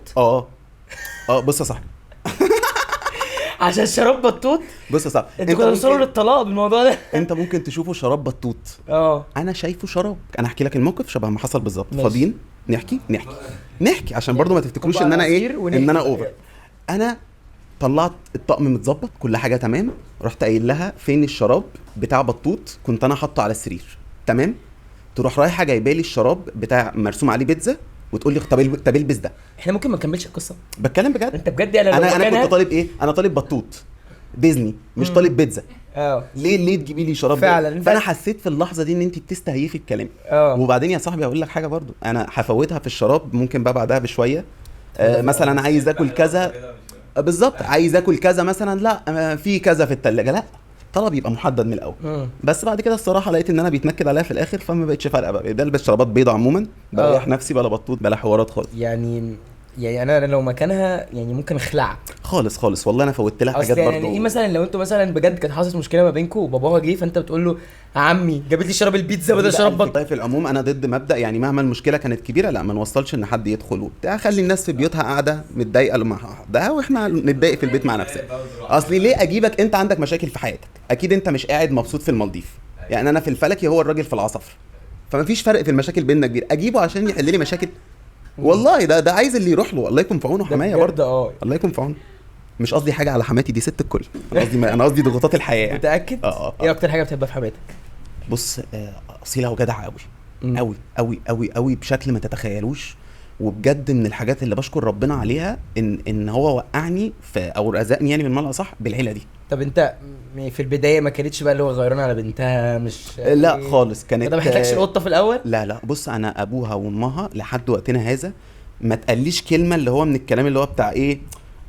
بص يا صاحبي عشان شراب بطوط؟ بص يا صاحبي انتوا كنتوا توصلوا للطلاق بالموضوع ده. انت ممكن تشوفه شراب بطوط، انا شايفه شراب. انا احكي لك الموقف شبه ما حصل بالظبط. فاضيين نحكي عشان برضو ما تفتكروش ان انا ايه ان انا اوفر. انا طلعت الطقم متظبط كل حاجه تمام، رحت قايل لها فين الشراب بتاع بطوط، كنت انا حاطه على السرير تمام. تروح رايحه جايبه لي الشراب بتاع مرسوم عليه بيتزا وتقول لي طب البس ده. احنا ممكن ما نكملش القصه؟ بتكلم بجد. انت بجد يعني انا كنت طالب ايه؟ انا طالب بطوط ديزني مش طالب بيتزا. ليه تجيبي لي شراب فعلا؟ فانا حسيت في اللحظه دي ان انت بتستهيفي الكلام. وبعدين يا صاحبي هقول لك حاجه برضو، انا هفوتها في الشراب ممكن بقى بعدها بشويه. مثلا انا عايز اكل كذا بالظبط، عايز اكل كذا مثلا، لا في كذا في الثلاجه، لا طلب يبقى محدد من الاول. بس بعد كده الصراحه لقيت ان انا بيتنكد عليا في الاخر، فما بقتش فارقه بقى، ده البس شرابات بيضه عموما بريح نفسي، بلا بطوط بلا حوارات خالص. يعني انا لو مكانها يعني ممكن اخلع خالص والله. انا فوتت لها حاجات برضه. يعني ايه مثلا لو انتوا مثلا بجد كانت حصلت مشكله ما بينكم وباباها جه فانت بتقول له عمي جابت لي شراب البيتزا بدل شراب بط. طيب في العموم انا ضد مبدا يعني مهما المشكله كانت كبيره لا ما نوصلش ان حد يدخل وبتاع، خلي الناس في بيوتها قاعده متضايقه مع بعضها واحنا نتضايق في البيت مع نفسنا. اصلي ليه اجيبك انت عندك مشاكل في حياتك، اكيد انت مش قاعد مبسوط في المالديف، يعني انا في الفلكي هو الراجل في العصفر، فما فيش فرق في المشاكل بيننا كبير، اجيبه عشان يحل لي مشاكل؟ والله ده عايز اللي يروح له. الله يكون في عونه حمايه برضه. الله يكون في عونه. مش قصدي حاجه على حماتي دي ست الكل، انا قصدي ضغوطات الحياه يعني. متاكد؟ ايه اكتر حاجه بتحبها في حماتك؟ بص اصيله وجدعه قوي قوي قوي قوي بشكل ما تتخيلوش، وبجد من الحاجات اللي بشكر ربنا عليها ان هو وقعني في او رزقني يعني من معنى صح بالعيله دي. طب انت في البدايه ما كانتش بقى اللي هو غيران على بنتها؟ مش لا خالص. كانت ما حكيتلكش القطه في الاول؟ لا بص انا ابوها وامها لحد وقتنا هذا ما تقاليش كلمه اللي هو من الكلام اللي هو بتاع ايه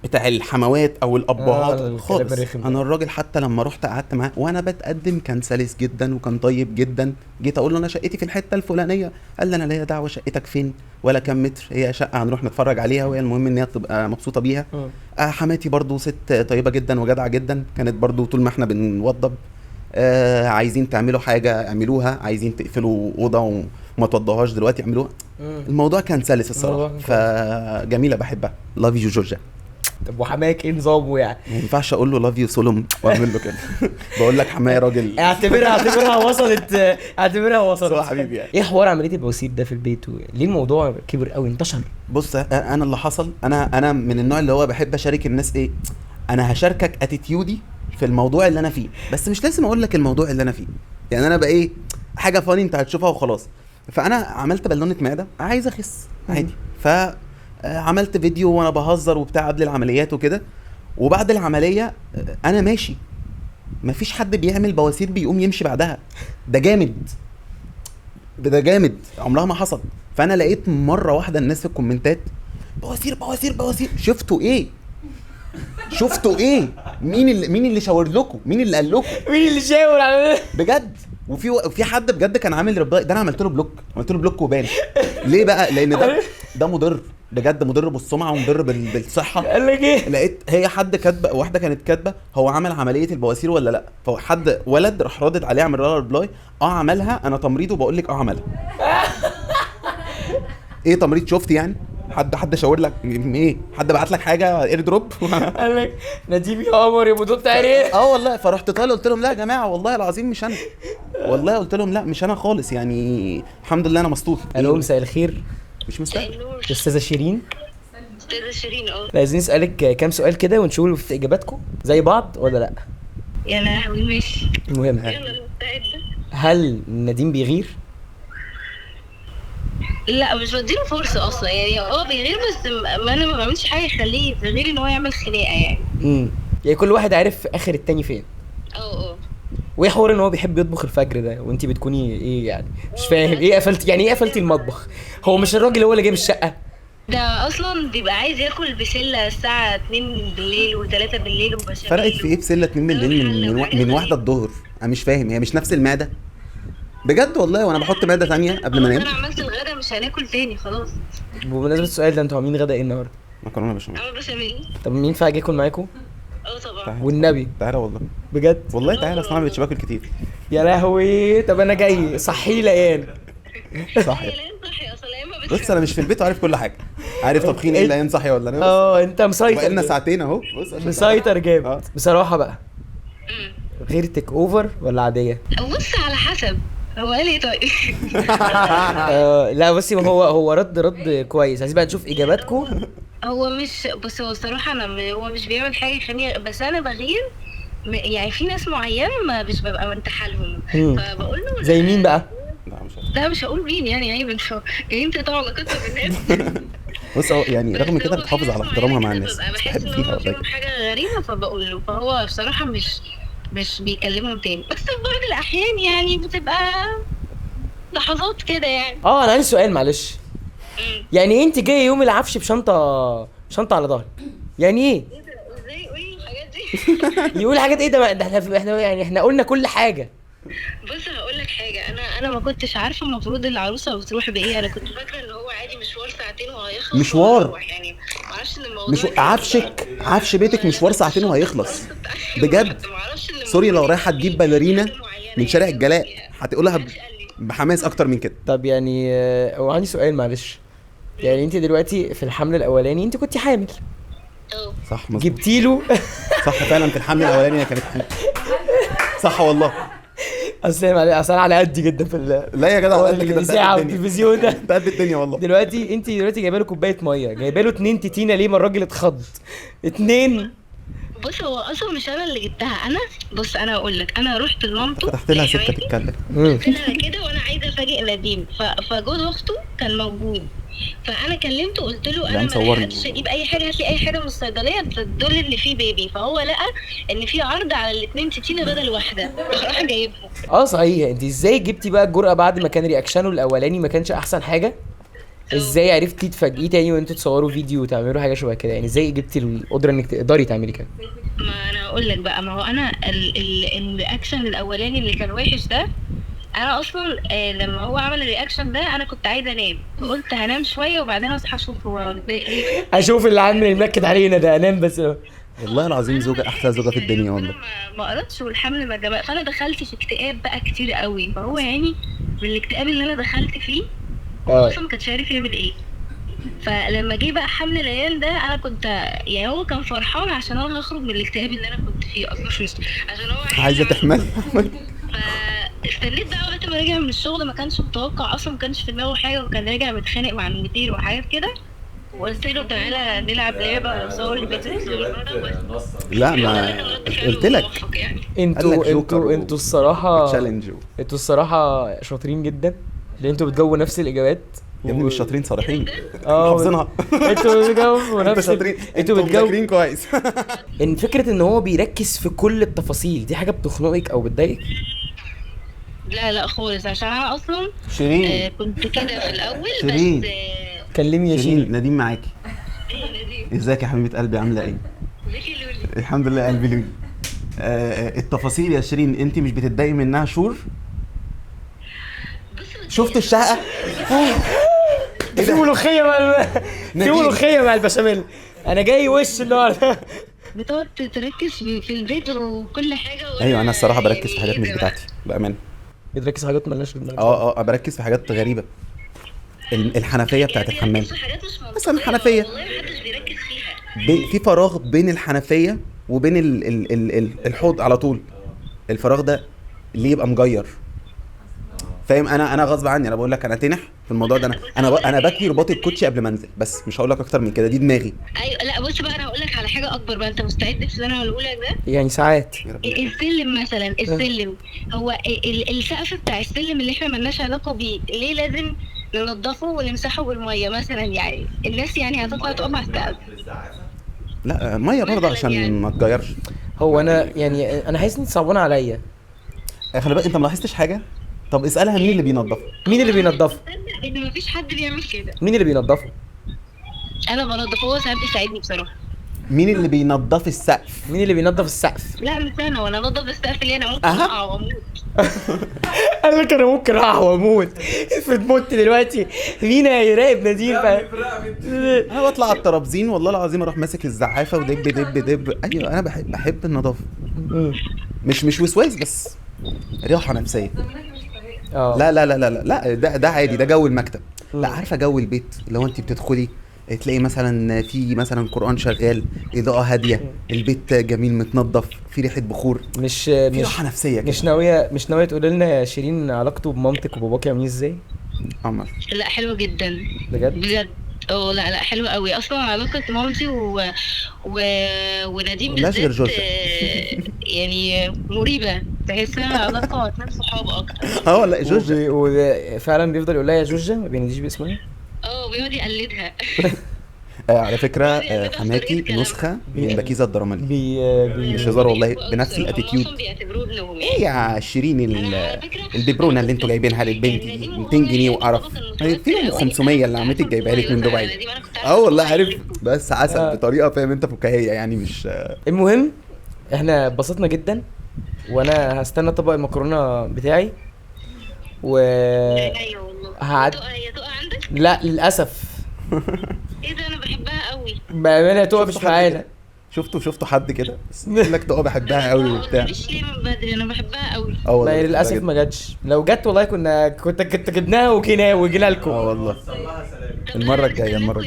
بتاع الحموات او الابهات الكلام خالص. الرخم ده. انا الراجل حتى لما رحت قعدت معاه وانا بتقدم كان سلس جدا وكان طيب جدا. جيت اقول له انا شقتي في الحته الفلانيه، قال لي انا ليا دعوه شقتك فين ولا كام متر، هي شقه هنروح نتفرج عليها وهي المهم ان هي تبقى مبسوطه بيها. حماتي برضو ست طيبه جدا وجدعه جدا، كانت برضو طول ما احنا بنوضب عايزين تعملوا حاجه اعملوها، عايزين تقفلوا اوضه وما توضوهاش دلوقتي اعملوها. الموضوع كان سلس الصراحه، الموضوع كان فجميله بحبها. لاف يو جورجيا. طب وحماك ايه نظامه يعني؟ ما ينفعش اقول له لاف يو سولوم واعمل له كده. بقول لك حماية راجل. اعتبرها وصلت، اعتبرها وصلت. هو حبيبي يعني. ايه حوار عمليه البواسير ده في البيت ليه الموضوع كبر قوي انتشر؟ بص انا اللي حصل، انا من النوع اللي هو بحب اشارك الناس. ايه، انا هشاركك اتيتيودي في الموضوع اللي انا فيه، بس مش لازم اقول لك الموضوع اللي انا فيه. يعني انا بقى ايه، حاجه فاني انت هتشوفها وخلاص. فانا عملت بالونه معده عايز اخس عادي، عملت فيديو وانا بهزر وبتاع قبل العمليات وكده. وبعد العمليه انا ماشي، مفيش حد بيعمل بواسير بيقوم يمشي بعدها. ده جامد، ده جامد، عمرها ما حصل. فانا لقيت مره واحده الناس في الكومنتات بواسير بواسير بواسير. شفتوا ايه؟ شفتوا ايه؟ مين اللي شاور لكم؟ مين اللي قال لكم؟ مين اللي شاور على بجد؟ وفي حد بجد كان عامل ريبلاي ده، انا عملت له بلوك وبان. ليه بقى؟ لان ده مضر بجد، مضر بالسمعه ومضر بالصحه. قال لك ايه؟ لقيت هي حد كاتبه، واحده كانت كاتبه هو عمل عمليه البواسير ولا لا، فحد ولد راح رادد عليه عمل لها ريبلاي عملها. انا تمريض وبقول لك عملها. ايه تمريض؟ شفت يعني حد شاور لك ايه؟ حد بعت لك حاجه اير دروب؟ قال لك نديم يا قمر يا بودو بتاع ايه؟ والله. فرحت طالع قلت لهم لا يا جماعه والله العظيم مش انا، والله قلت لهم لا مش انا خالص، يعني الحمد لله انا مسطول. الو مساء الخير، مش مستاهل. استاذه شيرين. استاذه شيرين عايزين نسالك كام سؤال كده ونشوف اجاباتكم زي بعض ولا لا. يا لهوي ماشي. المهم، يلا مستعده. هل نديم بيغير؟ لا مش بديله فرصه اصلا، يعني بيغير بس ما انا ما بعملش حاجه يخليه غير ان هو يعمل خناقه يعني. يعني كل واحد عارف اخر التاني فين. وايه حوار ان هو بيحب يطبخ الفجر ده وانتي بتكوني ايه يعني؟ مش فاهم ايه قفلتي، يعني ايه قفلتي المطبخ؟ هو مش الراجل هو اللي جايب الشقه؟ ده اصلا بيبقى عايز ياكل بسله الساعه 2 بالليل و3 بالليل وبشاميل. فرقت في ايه بسله 2 بالليل من واحده الظهر؟ انا مش فاهم، هي مش نفس المعده بجد والله. وانا بحط معده ثانيه قبل ما انام. انا عملت الغدا مش هناكل تاني خلاص. بمناسبه السؤال ده، انتوا عاملين غدا ايه النهارده؟ مكرونه بشاميل. بشاميل. طب مين ينفع اجي اكل معاكم؟ طبعا. والنبي تعالى والله بجد والله تعالى، اصل انا ما بقتش باكل كتير. يا لهوي. طب انا جاي صحي ليان. صح. صحي اصلا. بص انا مش في البيت وعارف كل حاجه، عارف طبخين ايه اللي ينصحي ولا انا. انت مسيطر بقالنا ساعتين اهو. بص مسيطر جامد بصراحه بقى. غيرتك اوفر ولا عاديه؟ بص على حسب هو قال ايه. طيب لا بصي، هو رد كويس. عايزين بقى نشوف اجاباتكم. هو مش، بص هو الصراحه هو مش بيعمل حاجه يخليني، بس انا بغير يعني في ناس معينه ما مش ببقى مرتاحه لهم، فبقول له زي مين بقى؟ لا مش هقول مين يعني عيب يعني انت طبعا علاقتك بالناس. بص يعني رغم كده بتحافظ على احترامها مع الناس، بحس ان هو بيعمل حاجه غريبه فبقول له، فهو بصراحه مش بيكلمهم تاني، بس في بعض الاحيان يعني بتبقى لحظات كده يعني. انا عندي سؤال معلش. يعني انت جاي يوم العفش بشنطه على ظهرك، يعني ايه؟ ازاي يقولي الحاجات دي؟ يقول حاجات ايه ده احنا يعني احنا قلنا كل حاجه. بص هقول لك حاجه، انا ما كنتش عارفه المفروض العروسه بتروح بايه. انا كنت فاكره ان هو عادي مشوار ساعتين وهيخلص. مشوار يعني ما اعرفش ان الموضوع عفش بيتك مشوار ساعتين وهيخلص بجد. سوري لو رايحه تجيب باليرينا من شارع الجلاء هتقولها بحماس اكتر من كده. طب يعني هو عندي سؤال معلش. يعني انت دلوقتي في الحمل الاولاني انت كنتي حامل صح؟ جبتيله صح فعلا. في الحمل الاولاني كانت حامل صح والله. اصل انا على قد جدا في لا يا جدع قد كده ساعه التلفزيون ده قد الدنيا والله. دلوقتي انت جايبه له كوبايه ميه، جايبه له 2 تيتينا ليه؟ ما الراجل اتخض 2. بص هو اصلا مش انا اللي جبتها. بص انا اقول لك، انا رحت لمامته فتحت لها سكه تتكلم كده وانا عايزه افاجئ نديم، فجوز اخته كان موجود، فانا كلمته قلت له انا ما لقيتش اجيب اي حاجه، هات لي اي حاجه من الصيدليه تدل ان في بيبي، فهو لقى ان في عرض على الاثنين تيتينا بدل واحده راح جايبهم. صحيح. انت ازاي جبتي بقى الجرأه بعد ما كان رياكشنه الاولاني ما كانش احسن حاجه؟ ازاي عرفتي تفاجئيه تاني وانتوا تصوروا فيديو وتعملوا حاجه شبه كده؟ يعني ازاي جبتي القدره انك تقدري تعملي كده؟ ما انا اقول لك بقى، ما هو انا الرياكشن الاولاني اللي كان وحش ده، انا اصلا لما هو عمل الرياكشن ده انا كنت عايزه انام، قلت هنام شويه وبعدين اصحى اشوف هو متضايق ليه. اشوف اللي عامل المنكد علينا ده، انام بس. والله العظيم زوجة احلى زوجة في الدنيا والله. ما قرأتش والحمل ما جاب، فانا دخلت في اكتئاب بقى كتير قوي، فهو يعني من الاكتئاب اللي انا دخلت فيه هو اصلا ما كانش عارف يعمل ايه. فلما جه بقى حمل العيال ده انا كنت يعني، هو كان فرحان عشان انا هخرج من الاكتئاب اللي انا كنت فيه اصلا، مش عشان هو عايزة تحمل. فاستنيت بقى وقت ما رجع من الشغل، ما كانش متوقع اصلا، ما كانش في دماغه حاجه، وكان راجع متخانق مع المدير وحاجات كده، وقلت له تعالى نلعب لعبه صور اللي لا ما قلت لك انتوا الصراحه تشالنج. انتوا الصراحه شاطرين جدا، لان انتوا بتجاوبوا نفس الاجابات. يا ابني مش شاطرين صريحين، اه حافظينها. انتوا بتجاوبوا انتوا نفس شاطرين، انتوا انتوا بتجاوبوا مذاكرين كويس. ان فكره ان هو بيركز في كل التفاصيل دي حاجه بتخنقك او بتضايقك؟ لا خالص، عشان انا اصلا شيرين كنت كده في الاول. شيرين. بس كلمي يا شيرين. شيرين نديم معاكي. ازيك يا حبيبه قلبي، عامله ايه؟ الحمد لله قلبي لولي. التفاصيل يا شيرين انت مش بتتضايقي منها شور؟ شفتوا الشقه؟ في ملوخيه في ملوخيه مع البشاميل. انا جاي وش النهارده. بتقعد تركز في البيت وكل حاجه. ايوه انا الصراحه بركز في حاجات مش بتاعتي بامانه. بتركز في حاجات مالناش دماغ. بركز في حاجات غريبه. الحنفيه بتاعت الحمام مثلا، الحنفيه والله محدش بيركز فيها. في فراغ بين الحنفيه وبين الحوض على طول. الفراغ ده ليه يبقى مجير؟ فاهم؟ انا غصب عني، انا بقول لك انا تنح في الموضوع ده. انا بكوي رباط الكوتشي قبل ما انزل، بس مش هقول لك اكتر من كده، دي دماغي. ايوه لا بص بقى، انا هقول لك على حاجه اكبر بقى، انت مستعد في اللي انا هقوله لك ده؟ يعني ساعات السلم مثلا، السلم هو السقف بتاع السلم اللي احنا ملناش علاقه بيه، ليه لازم ننضفه ونمسحه بالميه مثلا؟ يعني الناس يعني هتطلع تقف على السقف. لا ميه برضه عشان يعني ما تغيرش. هو انا حاسس ان صعبان عليا. خلي بالك انت ما لاحظتش حاجه؟ طب اسالها مين اللي بينضفه؟ مين اللي بينضفه؟ ان مفيش حد بيعمل كده. مين اللي بينضفه؟ انا بنضفه، هو ساعات بيساعدني بصراحه. مين اللي بينضف السقف؟ مين اللي بينضف السقف؟ لا مش انا، وانا انضف السقف ليه؟ انا ممكن اقع واموت. قال لك انا ممكن اقع واموت. افرض مت دلوقتي مين هيراقب نديم؟ انا بطلع على الترابزين والله العظيم اروح ماسك الزعافه ودب دب دب. ايوه انا بحب النظافه، مش وسواس بس راحه نفسيه. لا لا لا لا لا ده عادي، ده جو المكتب. لا عارفه جو البيت، لو انت بتدخلي تلاقي مثلا في مثلا قرآن شغال، اضاءه هاديه، البيت جميل متنظف، في ريحه بخور، مش راحه نفسيه كده. مش ناويه تقول لنا يا شيرين علاقته بمامتك وباباكي عاملين ازاي؟ عمر لا حلو جدا بجد. لا حلو قوي اصلا علاقه مامتي ونديم ملهاش غير جوزها. يعني مريبه، تحسها علاقه اتنين صحاب اكتر. لا جوجة وفعلا بيفضل يقول لها يا جوجة، ما بيناديش باسمها. بيقعد يقلدها. على فكره حماتي نسخه من بكيزه الدرامالي. مش هزار والله، بنفس الاتيتيود. ايه يا شيرين الببرونه اللي انتوا جايبينها للبنت دي 200 جنيه وقرف، فيهم 500 اللي عمتك جايبها لك من دبي. والله عارف، بس عسل بطريقه فاهم انت فكاهيه يعني مش. المهم احنا اتبسطنا جدا، وانا هستنى طبق المكرونه بتاعي ايوه والله. هي تقع عندك؟ لا للاسف. ايه ده، انا بحبها قوي بامانه. تقع مش معانا. شفتوا حد كده يقول لك تقع بحبها قوي وبتاع. مش ليه من بدري، انا بحبها قوي. والله للاسف ما جاتش. لو جت والله كنت جبناها وجينا لكم. والله المره الجايه بقى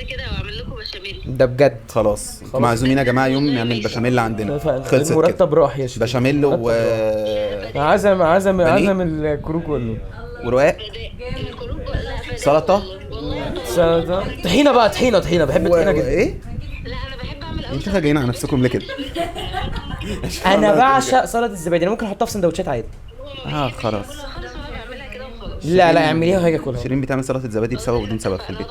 كده واعمل لكم بشاميل. ده بجد. خلاص معزومين يا جماعه يوم نعمل بشاميل عندنا. خلصت المرتب راح يا شيخ. بشاميل عزم الكرو كله ورقاق سلطه طحينه بقى. طحينه بحب الطحينه جدا. ايه؟ لا انا بحب اعمل قوي. انتوا جايين على نفسكم ليه كده؟ انا بعشق سلطه الزبادي، انا ممكن احطها في سندوتشات عادي. خلاص. لا اعمليها وهاجي اكلها. شيرين بتعمل سلطه زبادي بسبب بدون سبب في البيت.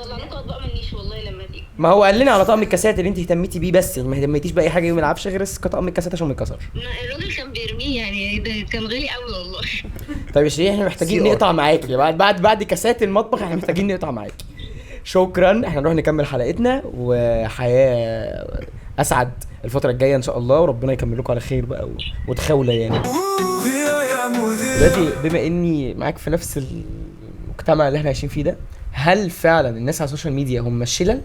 ما هو قال لنا على طقم الكاسات اللي انت اهتميتي بيه، بس ما اهتميتيش باي حاجه يوم العفشه غير طقم الكاسات عشان ما يتكسرش. الراجل كان بيرميه يعني، ده كان غالي قوي والله. طيب يا شيرين احنا محتاجين نقطع معاكي بعد كاسات المطبخ، احنا محتاجين نقطع معاكي. شكرا. احنا نروح نكمل حلقتنا وحياه اسعد الفتره الجايه ان شاء الله، وربنا يكمل لكم على خير بقى وتخاوله يعني. دلوقتي بما اني معاك في نفس المجتمع اللي احنا عايشين فيه ده، هل فعلا الناس على السوشيال ميديا هم الشلل؟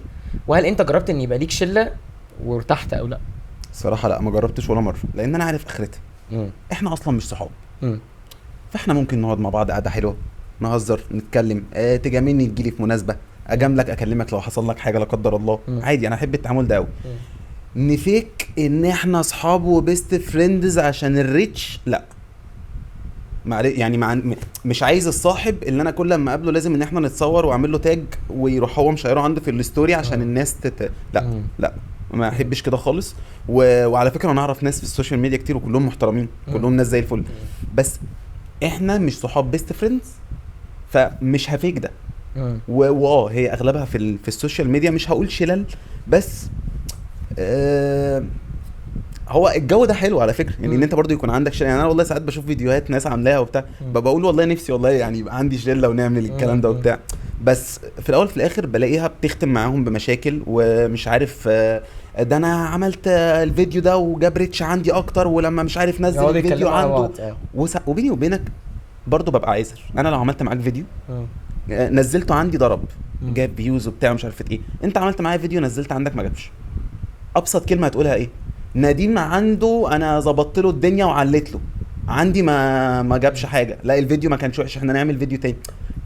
وهل انت جربت ان يبقى ليك شله وارتحت او لا؟ الصراحه لا، ما جربتش ولا مره، لان انا عارف اخرتها. احنا اصلا مش صحاب. فاحنا ممكن نقعد مع بعض قعده حلوه، نهزر، نتكلم، تجاملني تجيلي في مناسبه، اجاملك، اكلمك لو حصل لك حاجه لا قدر الله، عادي. انا احب التعامل ده قوي. نفيك ان احنا اصحاب وبيست فريندز عشان الريتش، لا يعني مش عايز الصاحب اللي انا كل ما اقابله لازم ان احنا نتصور واعمل له تاج ويروح هو مشيره عنده في الستوري عشان الناس لا لا، ما احبش كده خالص. وعلى فكره انا اعرف ناس في السوشيال ميديا كتير وكلهم محترمين، كلهم ناس زي الفل، بس احنا مش صحاب بيست فريندز، فمش هفيك ده. هي اغلبها في السوشيال ميديا، مش هقول شلل، بس هو الجو ده حلو على فكره، يعني ان انت برضو يكون عندك شله. يعني انا والله ساعات بشوف فيديوهات ناس عاملاها وبتاع، بقول والله نفسي والله يعني يبقى عندي شله ونعمل الكلام ده وبتاع، بس في الاول في الاخر بلاقيها بتختم معاهم بمشاكل، ومش عارف ده انا عملت الفيديو ده وجاب ريتش عندي اكتر، ولما مش عارف نزل الفيديو عنده وبيني وبينك برضو ببقى عايزر. انا لو عملت معاك فيديو نزلته عندي ضرب، جاب فيوز وبتاع مش عارف ايه، انت عملت معايا فيديو نزلت عندك ما جابش، ابسط كلمه هتقولها ايه؟ نديم عنده انا ظبطت له الدنيا وعليت له، عندي ما جابش حاجه، لا الفيديو ما كانش وحش، احنا نعمل فيديو تاني.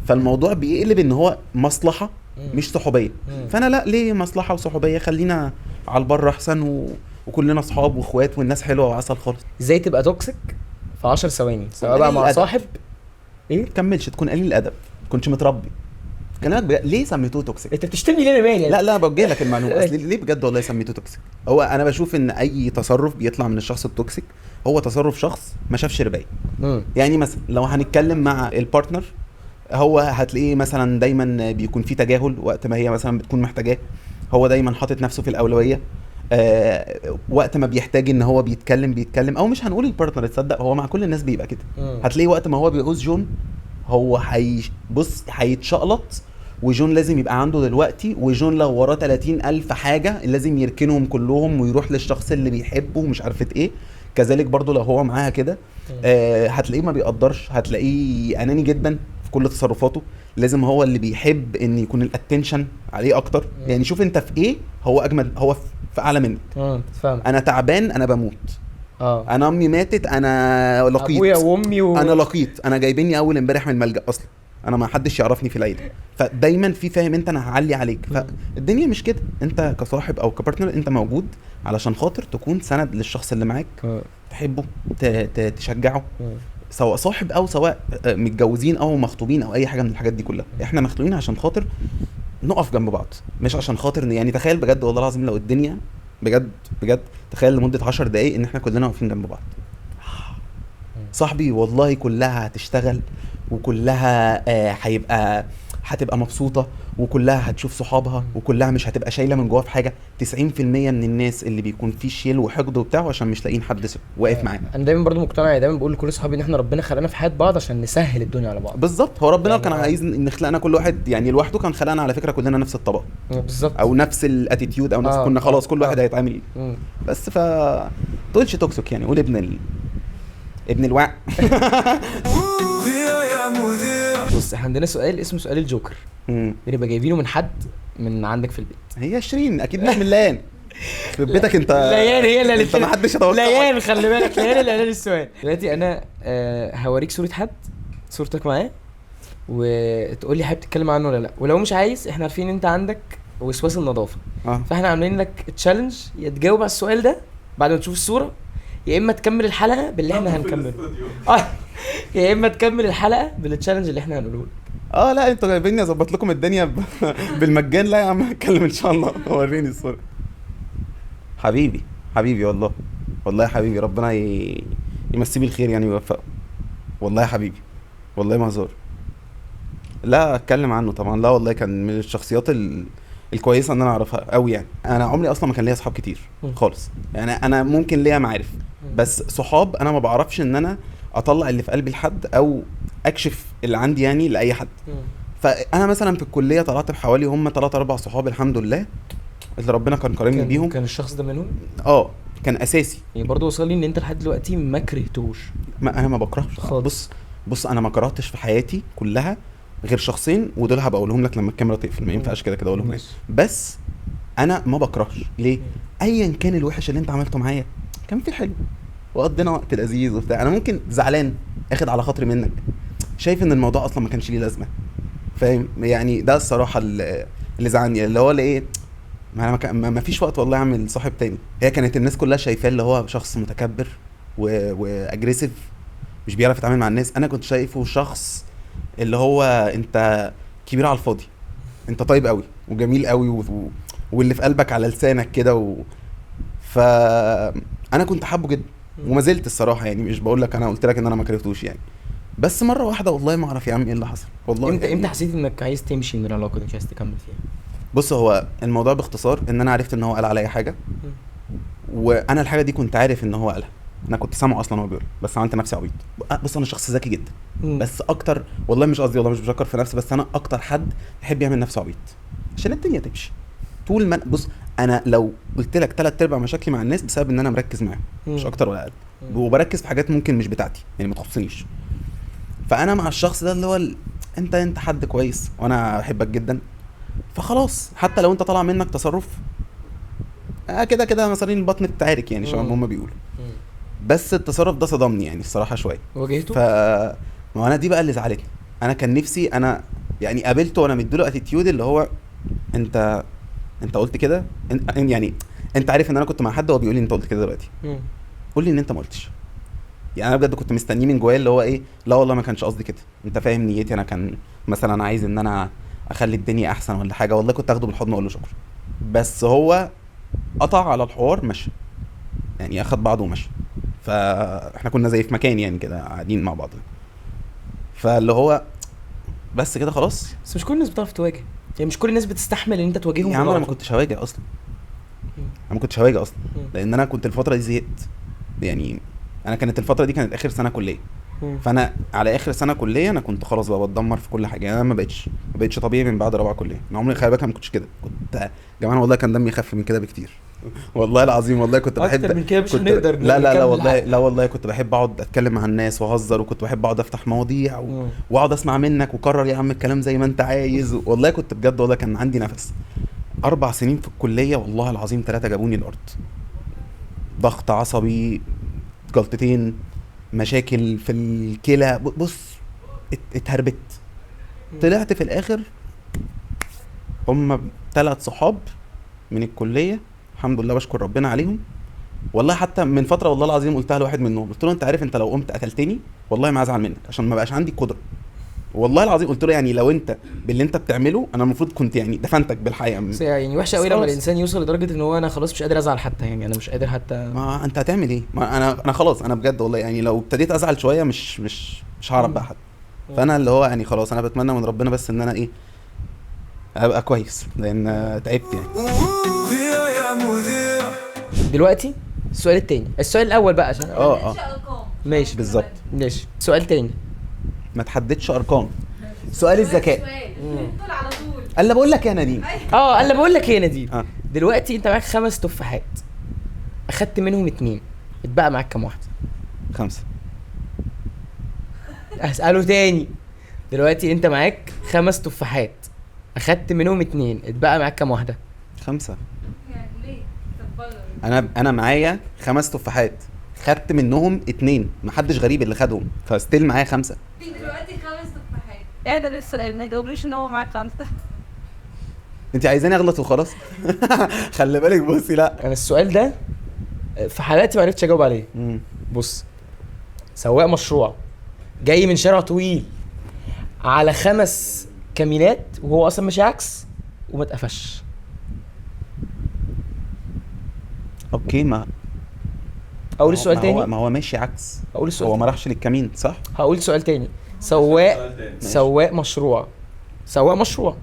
فالموضوع بيقلب ان هو مصلحه مش صحوبيه. فانا لا، ليه مصلحه وصحوبيه؟ خلينا على البر احسن، وكلنا اصحاب واخوات والناس حلوه وعسل خالص. ازاي تبقى توكسيك في 10 ثواني سواء بقى مع صاحب ايه كملش، تكون قليل الادب، تكونش متربي. كلامك ليه سميتوه توكسيك؟ انت بتشتمني ليه؟ انا مالي؟ لا بوجه لك المعلومه. اصل ليه بجد والله سميتوه توكسيك؟ هو انا بشوف ان اي تصرف بيطلع من الشخص التوكسيك هو تصرف شخص ما شافش رباية. يعني مثلا لو هنتكلم مع البارتنر، هو هتلاقيه مثلا دايما بيكون في تجاهل وقت ما هي مثلا بتكون محتاجاه، هو دايما حاطط نفسه في الاولويه. وقت ما بيحتاج ان هو بيتكلم، او مش هنقول البارتنر، تصدق هو مع كل الناس بيبقى كده. هتلاقيه وقت ما هو بيعوز جون، هو بص هيتشقلط، وجون لازم يبقى عنده دلوقتي، وجون لو وراه 30,000 حاجة لازم يركنهم كلهم ويروح للشخص اللي بيحبه ومش عارفة ايه. كذلك برضو لو هو معاها كده، هتلاقيه ما بيقدرش، هتلاقيه اناني جدا في كل تصرفاته، لازم هو اللي بيحب ان يكون الاتنشن عليه اكتر. يعني شوف انت في ايه، هو اجمل، هو في اعلى منك. فاهم؟ انا تعبان، انا بموت، انا امي ماتت، انا لقيت ابويا وامي انا لقيت، انا جايبيني اول امبارح من الملجأ اصلا، انا ما حدش يعرفني في العيله. فدايما في فاهم انت، انا هعلي عليك. فالدنيا مش كده، انت كصاحب او كبارتنر انت موجود علشان خاطر تكون سند للشخص اللي معاك، تحبه، تشجعه، سواء صاحب او سواء متجوزين او مخطوبين او اي حاجه من الحاجات دي كلها. احنا مخلوقين عشان خاطر نقف جنب بعض، مش عشان خاطر يعني تخيل بجد والله العظيم لو الدنيا بجد تخيل لمده 10 دقايق ان احنا كلنا واقفين جنب بعض، صاحبي والله كلها هتشتغل، وكلها هتبقى مبسوطة، وكلها هتشوف صحابها، وكلها مش هتبقى شايلة من جواها في حاجة. 90% من الناس اللي بيكون فيه شيل وحقد وبتاعه عشان مش لاقيين حد واقف معانا. انا دايما برضو مقتنع، دايما بقول لكل صحابي ان احنا ربنا خلقنا في حياة بعض عشان نسهل الدنيا على بعض. بالظبط، هو ربنا يعني كان عايز نخلقنا كل واحد يعني لوحده، كان خلقنا على فكرة كلنا نفس الطبق بالظبط، او نفس الاتيتيود او نفس كنا خلاص كل واحد هيتعامل بس. تقولش توكسيك يعني، قول ابن الوعي. بص احنا عندنا سؤال اسمه سؤال الجوكر، بنبقى جايبينه من حد من عندك في البيت. هي شيرين اكيد مش من ليان في بيتك انت. ليان هي اللي انت ما حدش يتوقع. ليان خلي بالك، ليان اللي قال السؤال. دلوقتي انا هوريك صورة حد، صورتك معاه، وتقول لي حابب تتكلم عنه ولا لا. ولو مش عايز، احنا عارفين ان انت عندك وسواس النظافة، فاحنا عاملين لك تشالنج، يا تجاوب على السؤال ده بعد ما تشوف الصورة، يا اما تكمل الحلقه باللي احنا هنكمله، يا اما تكمل الحلقه بالتشالنج اللي احنا هنقوله. لا انتوا جايبيني اظبط لكم الدنيا بالمجان. لا يا عم هتكلم ان شاء الله. وريني الصوره. حبيبي والله حبيبي، ربنا يمسيه بالخير يعني ويوفقه. والله يا حبيبي، والله ما هزار. لا اتكلم عنه طبعا، لا والله كان من الشخصيات الكويسه ان انا اعرفها قوي. يعني انا عمري اصلا ما كان ليا اصحاب كتير خالص، يعني انا ممكن ليا معارف، بس صحاب انا ما بعرفش ان انا اطلع اللي في قلبي لحد او اكشف اللي عندي يعني لاي حد. فانا مثلا في الكليه طلعت بحوالي هم 3 4 صحاب الحمد لله اللي ربنا كان كرمني بيهم. كان الشخص ده منهم؟ كان اساسي. يعني برضه وصل لي ان انت لحد دلوقتي ما كرهتوش. ما انا ما بكرهش خالص. بص انا ما كرهتش في حياتي كلها غير شخصين، ودول هبقى اقولهم لك لما الكاميرا تقفل، ما ينفعش كده اقولهم لك. بس انا ما بكرهش ليه؟ ايا كان الوحش اللي انت عملته معايا كان في حلو وقضينا وقت لذيذ وبتاع. انا ممكن زعلان اخد على خاطري منك، شايف ان الموضوع اصلا ما كانش ليه لازمه، فاهم يعني؟ ده الصراحه اللي زعلني، اللي هو ايه، ما انا ما فيش وقت والله اعمل صاحب تاني. هي كانت الناس كلها شايفاه اللي هو شخص متكبر واجريسيف، مش بيعرف يتعامل مع الناس. انا كنت شايفه شخص اللي هو انت كبير على الفاضي، انت طيب قوي وجميل قوي واللي في قلبك على لسانك كده فانا كنت حابه جدا وما زلت الصراحه، يعني مش بقول لك انا قلت لك ان انا ما كرهتوش يعني، بس مره واحده والله ما اعرف يا عم ايه اللي حصل والله. امتى حسيت انك عايز تمشي من العلاقه دي، مش عايز تكمل فيها؟ بص هو الموضوع باختصار ان انا عرفت ان هو قال عليا حاجه، وانا الحاجه دي كنت عارف ان هو قالها، انا كنت سامعه اصلا وهو بيقول، بس عملت نفسي عبيط. بص انا شخص ذكي جدا، بس اكتر والله مش قصدي، والله مش بشكر في نفسي، بس انا اكتر حد يحب يعمل نفسه عبيط عشان الدنيا تمشي. طول ما بص انا لو قلت لك 3/4 مشاكلي مع الناس بسبب ان انا مركز معاهم، مش اكتر ولا اقل، وبركز في حاجات ممكن مش بتاعتي يعني ما تخصنيش. فانا مع الشخص ده اللي هو انت حد كويس وانا احبك جدا، فخلاص حتى لو انت طالع منك تصرف كده كده مصارين البطن بتتعارك يعني شباب هم بيقولوا، بس التصرف ده صدمني يعني الصراحه شويه. واجهته؟ ما انا دي بقى اللي زعلتني. انا كان نفسي انا يعني قابلته وانا مديله اتيتيود اللي هو انت قلت كده، يعني انت عارف ان انا كنت مع حد وهو بيقول لي انت قلت كده دلوقتي، قول لي ان انت ما قلتش. يعني انا بجد كنت مستنيه من جوايا اللي هو ايه، لا والله ما كانش قصدي كده، انت فاهم نيتي، انا كان مثلا عايز ان انا اخلي الدنيا احسن ولا حاجه، والله كنت اخده بالحضن واقول له شكرا. بس هو قطع على الحوار، مشى يعني، اخد بعضه ومشى. فاحنا كنا زي في مكان يعني كده قاعدين مع بعض، فاللي هو بس كده خلاص. بس مش كل الناس بتعرف تواجه، يعني مش كل الناس بتستحمل ان انت تواجههم. يا عم انا ما كنتش هواجه اصلا، لان انا كنت الفتره دي زهقت يعني. انا كانت الفتره دي كانت اخر سنه كليه، فانا على اخر سنه كليه انا كنت خلاص بقى بتدمر في كل حاجه. انا ما بقتش طبيعي من بعد رابعه كليه. انا عمري خلي بالك ما كنتش كده، كنت يا جماعه والله كان دمي يخف من كده بكتير والله العظيم. والله كنت بحب اكتر من كده مش هنقدر. لا والله لا والله كنت بحب اقعد اتكلم مع الناس واهزر، وكنت بحب اقعد افتح مواضيع واقعد اسمع منك وكرر يا عم الكلام زي ما انت عايز. والله كنت بجد والله كان عندي نفس. 4 سنين في الكليه والله العظيم 3 جابوني الارض، ضغط عصبي، جلطتين، مشاكل في الكلى، بص اتهربت. طلعت في الاخر هم 3 صحاب من الكليه الحمد لله، بشكر ربنا عليهم. والله حتى من فتره والله العظيم قلتها لواحد منهم، قلت له انت عارف انت لو قمت قتلتني والله ما ازعل منك، عشان ما بقاش عندي قدره. والله العظيم قلت له يعني لو انت باللي انت بتعمله انا المفروض كنت يعني دفنتك بالحقيقه. يعني وحشه قوي لما الانسان يوصل لدرجه ان هو انا خلاص مش قادر ازعل حتى، يعني انا مش قادر حتى. ما انت هتعمل ايه؟ ما انا خلاص انا بجد والله يعني لو ابتديت ازعل شويه مش هعرف بقى حد. فانا اللي هو يعني خلاص انا بتمنى من ربنا بس ان انا ايه ابقى كويس، لان تعبت يعني. دلوقتي السؤال التاني، السؤال الاول بقى عشان ماشي بالظبط ماشي. سؤال تاني، ما تحددش ارقام، سؤال الذكاء. على طول الا بقول لك يا نديم. الا بقول لك ايه يا نديم. دلوقتي انت معاك 5 تفاحات، اخدت منهم 2، اتبقى معاك كام واحده؟ 5. اساله تاني، دلوقتي انت معاك 5 تفاحات، اخدت منهم 2، اتبقى معاك كام واحده؟ 5. يعني ليه؟ انا معايا 5 تفاحات، خدت منهم 2، محدش غريب اللي خدهم، فستيل معايا 5. في دلوقتي 5 تفاحات. ايه ده لسه ما جاوبليش ان هو معاك 5. انت عايزاني اغلط وخلاص؟ خلي بالك بصي، لا انا السؤال ده في حالاتي ما عرفتش اجاوب عليه. بص، سواق مشروع جاي من شارع طويل على 5 كمينات وهو اصلا ماشي عكس وما اتقفش. اوكي، ما اقول السؤال تاني. ما هو ماشي عكس، اقول السؤال هو تاني. ما راحش للكمين صح. هقول سؤال تاني. سواق مشروع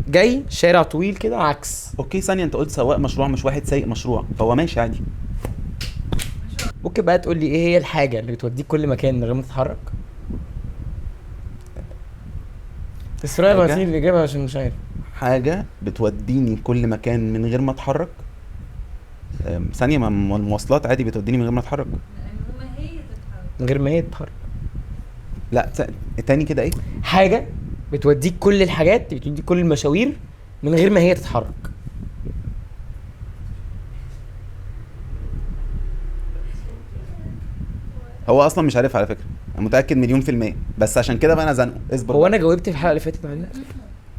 جاي شارع طويل كده عكس. اوكي ثانيه، انت قلت سواق مشروع مش واحد سايق مشروع، فهو ماشي عادي. ممكن بقى تقول لي ايه هي الحاجه اللي بتوديك كل مكان من غير ما تتحرك؟ اسرائيل بعتيلي الاجابه عشان مش عارف. حاجه بتوديني كل مكان من غير ما اتحرك. ثانيه، ما المواصلات عادي بتوديني من غير ما اتحرك. ما هي تتحرك. من غير ما هي تتحرك. لا تاني كده ايه؟ حاجه بتوديك كل الحاجات، بتوديك كل المشاوير من غير ما هي تتحرك. هو اصلا مش عارف على فكره، انا متاكد مليون في الميه، بس عشان كده بقى انا زنقه. اصبر. هو انا جاوبت في الحلقه اللي فاتت معانا.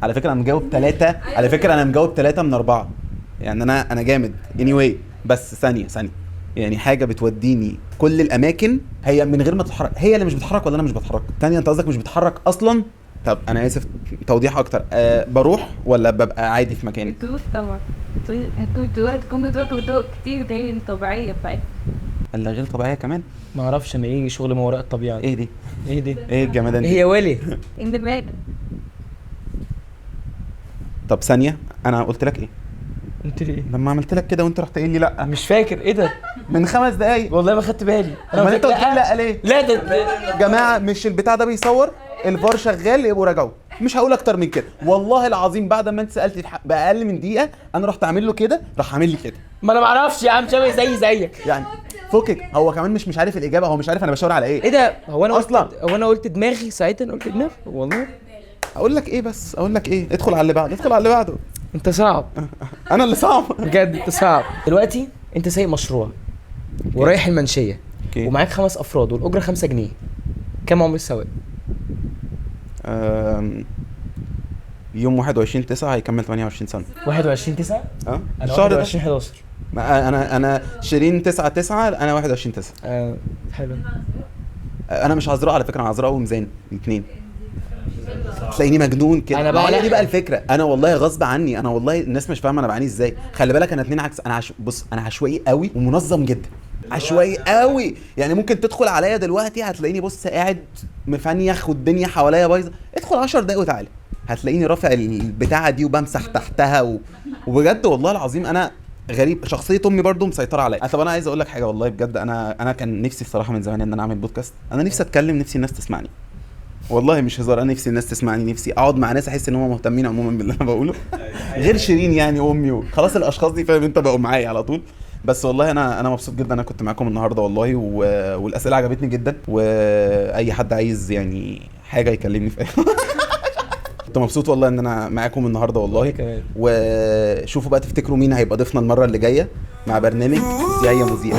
على فكره انا مجاوب 3. على فكره انا مجاوب 3 من 4. يعني انا جامد anyway. بس ثانيه يعني حاجه بتوديني كل الاماكن هي من غير ما تتحرك. هي اللي مش بتتحرك ولا انا مش بتحرك؟ تانية انت قصدك مش بتتحرك اصلا؟ طب انا اسف، توضيح اكتر. بروح ولا ببقى عادي في مكاني؟ الفلوس طبعا. تكون بتروح وتروح كتير غير الطبيعية بتاعتها. الا غير طبيعيه كمان؟ ما اعرفش، انا ايه شغل ما وراء الطبيعه. ايه دي؟ ايه دي؟ ايه الجمدان ايه دي؟ يا والي؟ اندماج. طب ثانيه، انا قلت لك ايه قلت لي ايه؟ لما عملت لك كده وانت رحت قايل لي لا مش فاكر ايه ده. من 5 دقايق؟ والله ما خدت بالي. انا انت قلت لي لا ليه؟ لا ده يا جماعه مش البتاع ده بيصور، الفار شغال، يبقوا راجعوا. مش هقول اكتر من كده والله العظيم. بعد ما انت سالت باقل من دقيقه انا رحت اعمل له كده، راح عامل لي كده. ما انا ما اعرفش يا عم، شبه زيك. يعني فكك، هو كمان مش عارف الاجابه، هو مش عارف انا بشاور على ايه. ايه ده؟ هو انا أصلاً. هو انا قلت دماغي ساعتها، انا قلت دماغي والله. اقول لك ايه بس، اقول لك ايه، ادخل على اللي بعده، ادخل على اللي بعده. انت صعب انا اللي صعب بجد، انت صعب. دلوقتي انت سايق مشروع ورايح المنشيه اوكي. ومعاك 5 افراد والاجره 5 جنيه. كم عمر السواق؟ يوم 21/9 هيكمل 28 سنه. 21/9. اه انا الشهر ده 21/11. انا شيرين 9/9، انا 21/9. حلو. انا مش هزرقه على فكره، انا هزرقه وميزان الاثنين. تلاقيني مجنون كده. أنا بقى هي لا. دي بقى الفكره، انا والله غصب عني، انا والله الناس مش فاهمه انا بعاني ازاي. خلي بالك انا 2 عكس. انا بص، انا عشوائي قوي ومنظم جدا. عشوائي قوي، يعني ممكن تدخل عليا دلوقتي هتلاقيني بص قاعد مفنيخ والدنيا حواليا بايظه. ادخل 10 دقايق وتعالى هتلاقيني رافع البتاعه دي وبمسح تحتها وبجد والله العظيم انا غريب. شخصيه امي برضو مسيطره عليا. طب انا عايز اقول لك حاجه والله بجد، انا كان نفسي الصراحه من زمان ان انا اعمل بودكاست. انا نفسي اتكلم، نفسي الناس تسمعني والله مش هزار. انا نفسي الناس تسمعني، نفسي اقعد مع ناس احس ان هم مهتمين عموما باللي انا بقوله غير شيرين يعني امي خلاص الاشخاص دي فاهم انت، بقوا معايا على طول. بس والله انا مبسوط جدا انا كنت معاكم النهارده والله والاسئله عجبتني جدا. واي حد عايز يعني حاجه يكلمني في كنت مبسوط والله ان انا معاكم النهارده والله. وشوفوا بقى تفتكروا مين هيبقى ضيفنا المره اللي جايه مع برنامج يا مذيع.